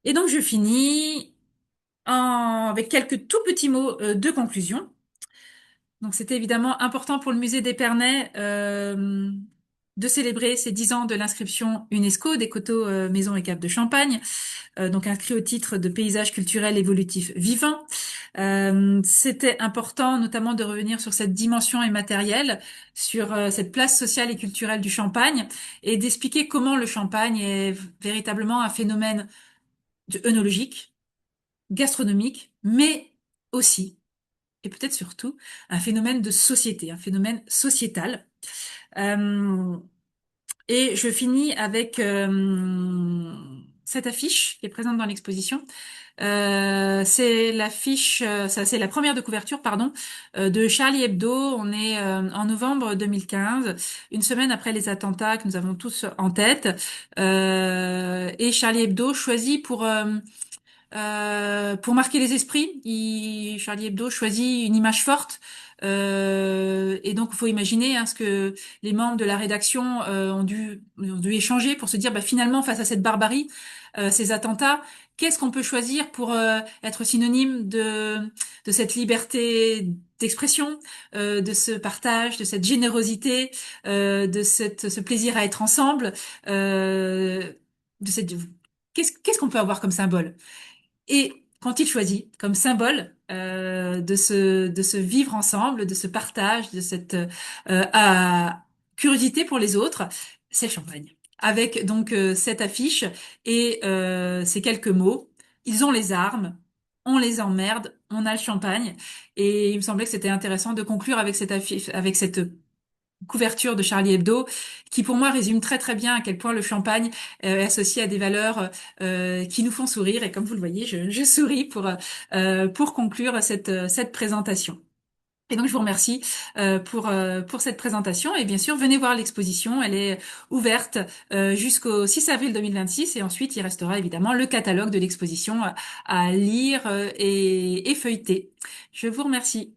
Et donc je finis avec quelques tout petits mots de conclusion. Donc c'était évidemment important pour le musée d'Épernay de célébrer ces 10 ans de l'inscription UNESCO des coteaux maisons et caves de Champagne, donc inscrit au titre de paysage culturel évolutif vivant. C'était important notamment de revenir sur cette dimension immatérielle, sur cette place sociale et culturelle du Champagne, et d'expliquer comment le Champagne est véritablement un phénomène œnologique, gastronomique, mais aussi et peut-être surtout un phénomène de société, un phénomène sociétal. Et je finis avec cette affiche qui est présente dans l'exposition. C'est l'affiche, ça c'est la première de couverture, pardon, de Charlie Hebdo. On est en novembre 2015, une semaine après les attentats que nous avons tous en tête. Et Charlie Hebdo choisit pour marquer les esprits, Charlie Hebdo choisit une image forte. Et donc, il faut imaginer ce que les membres de la rédaction ont dû échanger pour se dire, bah, finalement, face à cette barbarie, ces attentats, qu'est-ce qu'on peut choisir pour être synonyme de cette liberté d'expression, de ce partage, de cette générosité, de ce plaisir à être ensemble, de cette qu'est-ce qu'on peut avoir comme symbole? Et quand il choisit comme symbole de ce vivre ensemble, de ce partage, de cette curiosité pour les autres, c'est le champagne. Avec donc cette affiche et ces quelques mots, ils ont les armes, on les emmerde, on a le champagne. Et il me semblait que c'était intéressant de conclure avec cette affiche, avec cette couverture de Charlie Hebdo, qui pour moi résume très très bien à quel point le champagne est associé à des valeurs qui nous font sourire. Et comme vous le voyez, je souris pour conclure cette présentation. Et donc je vous remercie pour cette présentation. Et bien sûr, venez voir l'exposition. Elle est ouverte jusqu'au 6 avril 2026. Et ensuite, il restera évidemment le catalogue de l'exposition à lire et feuilleter. Je vous remercie.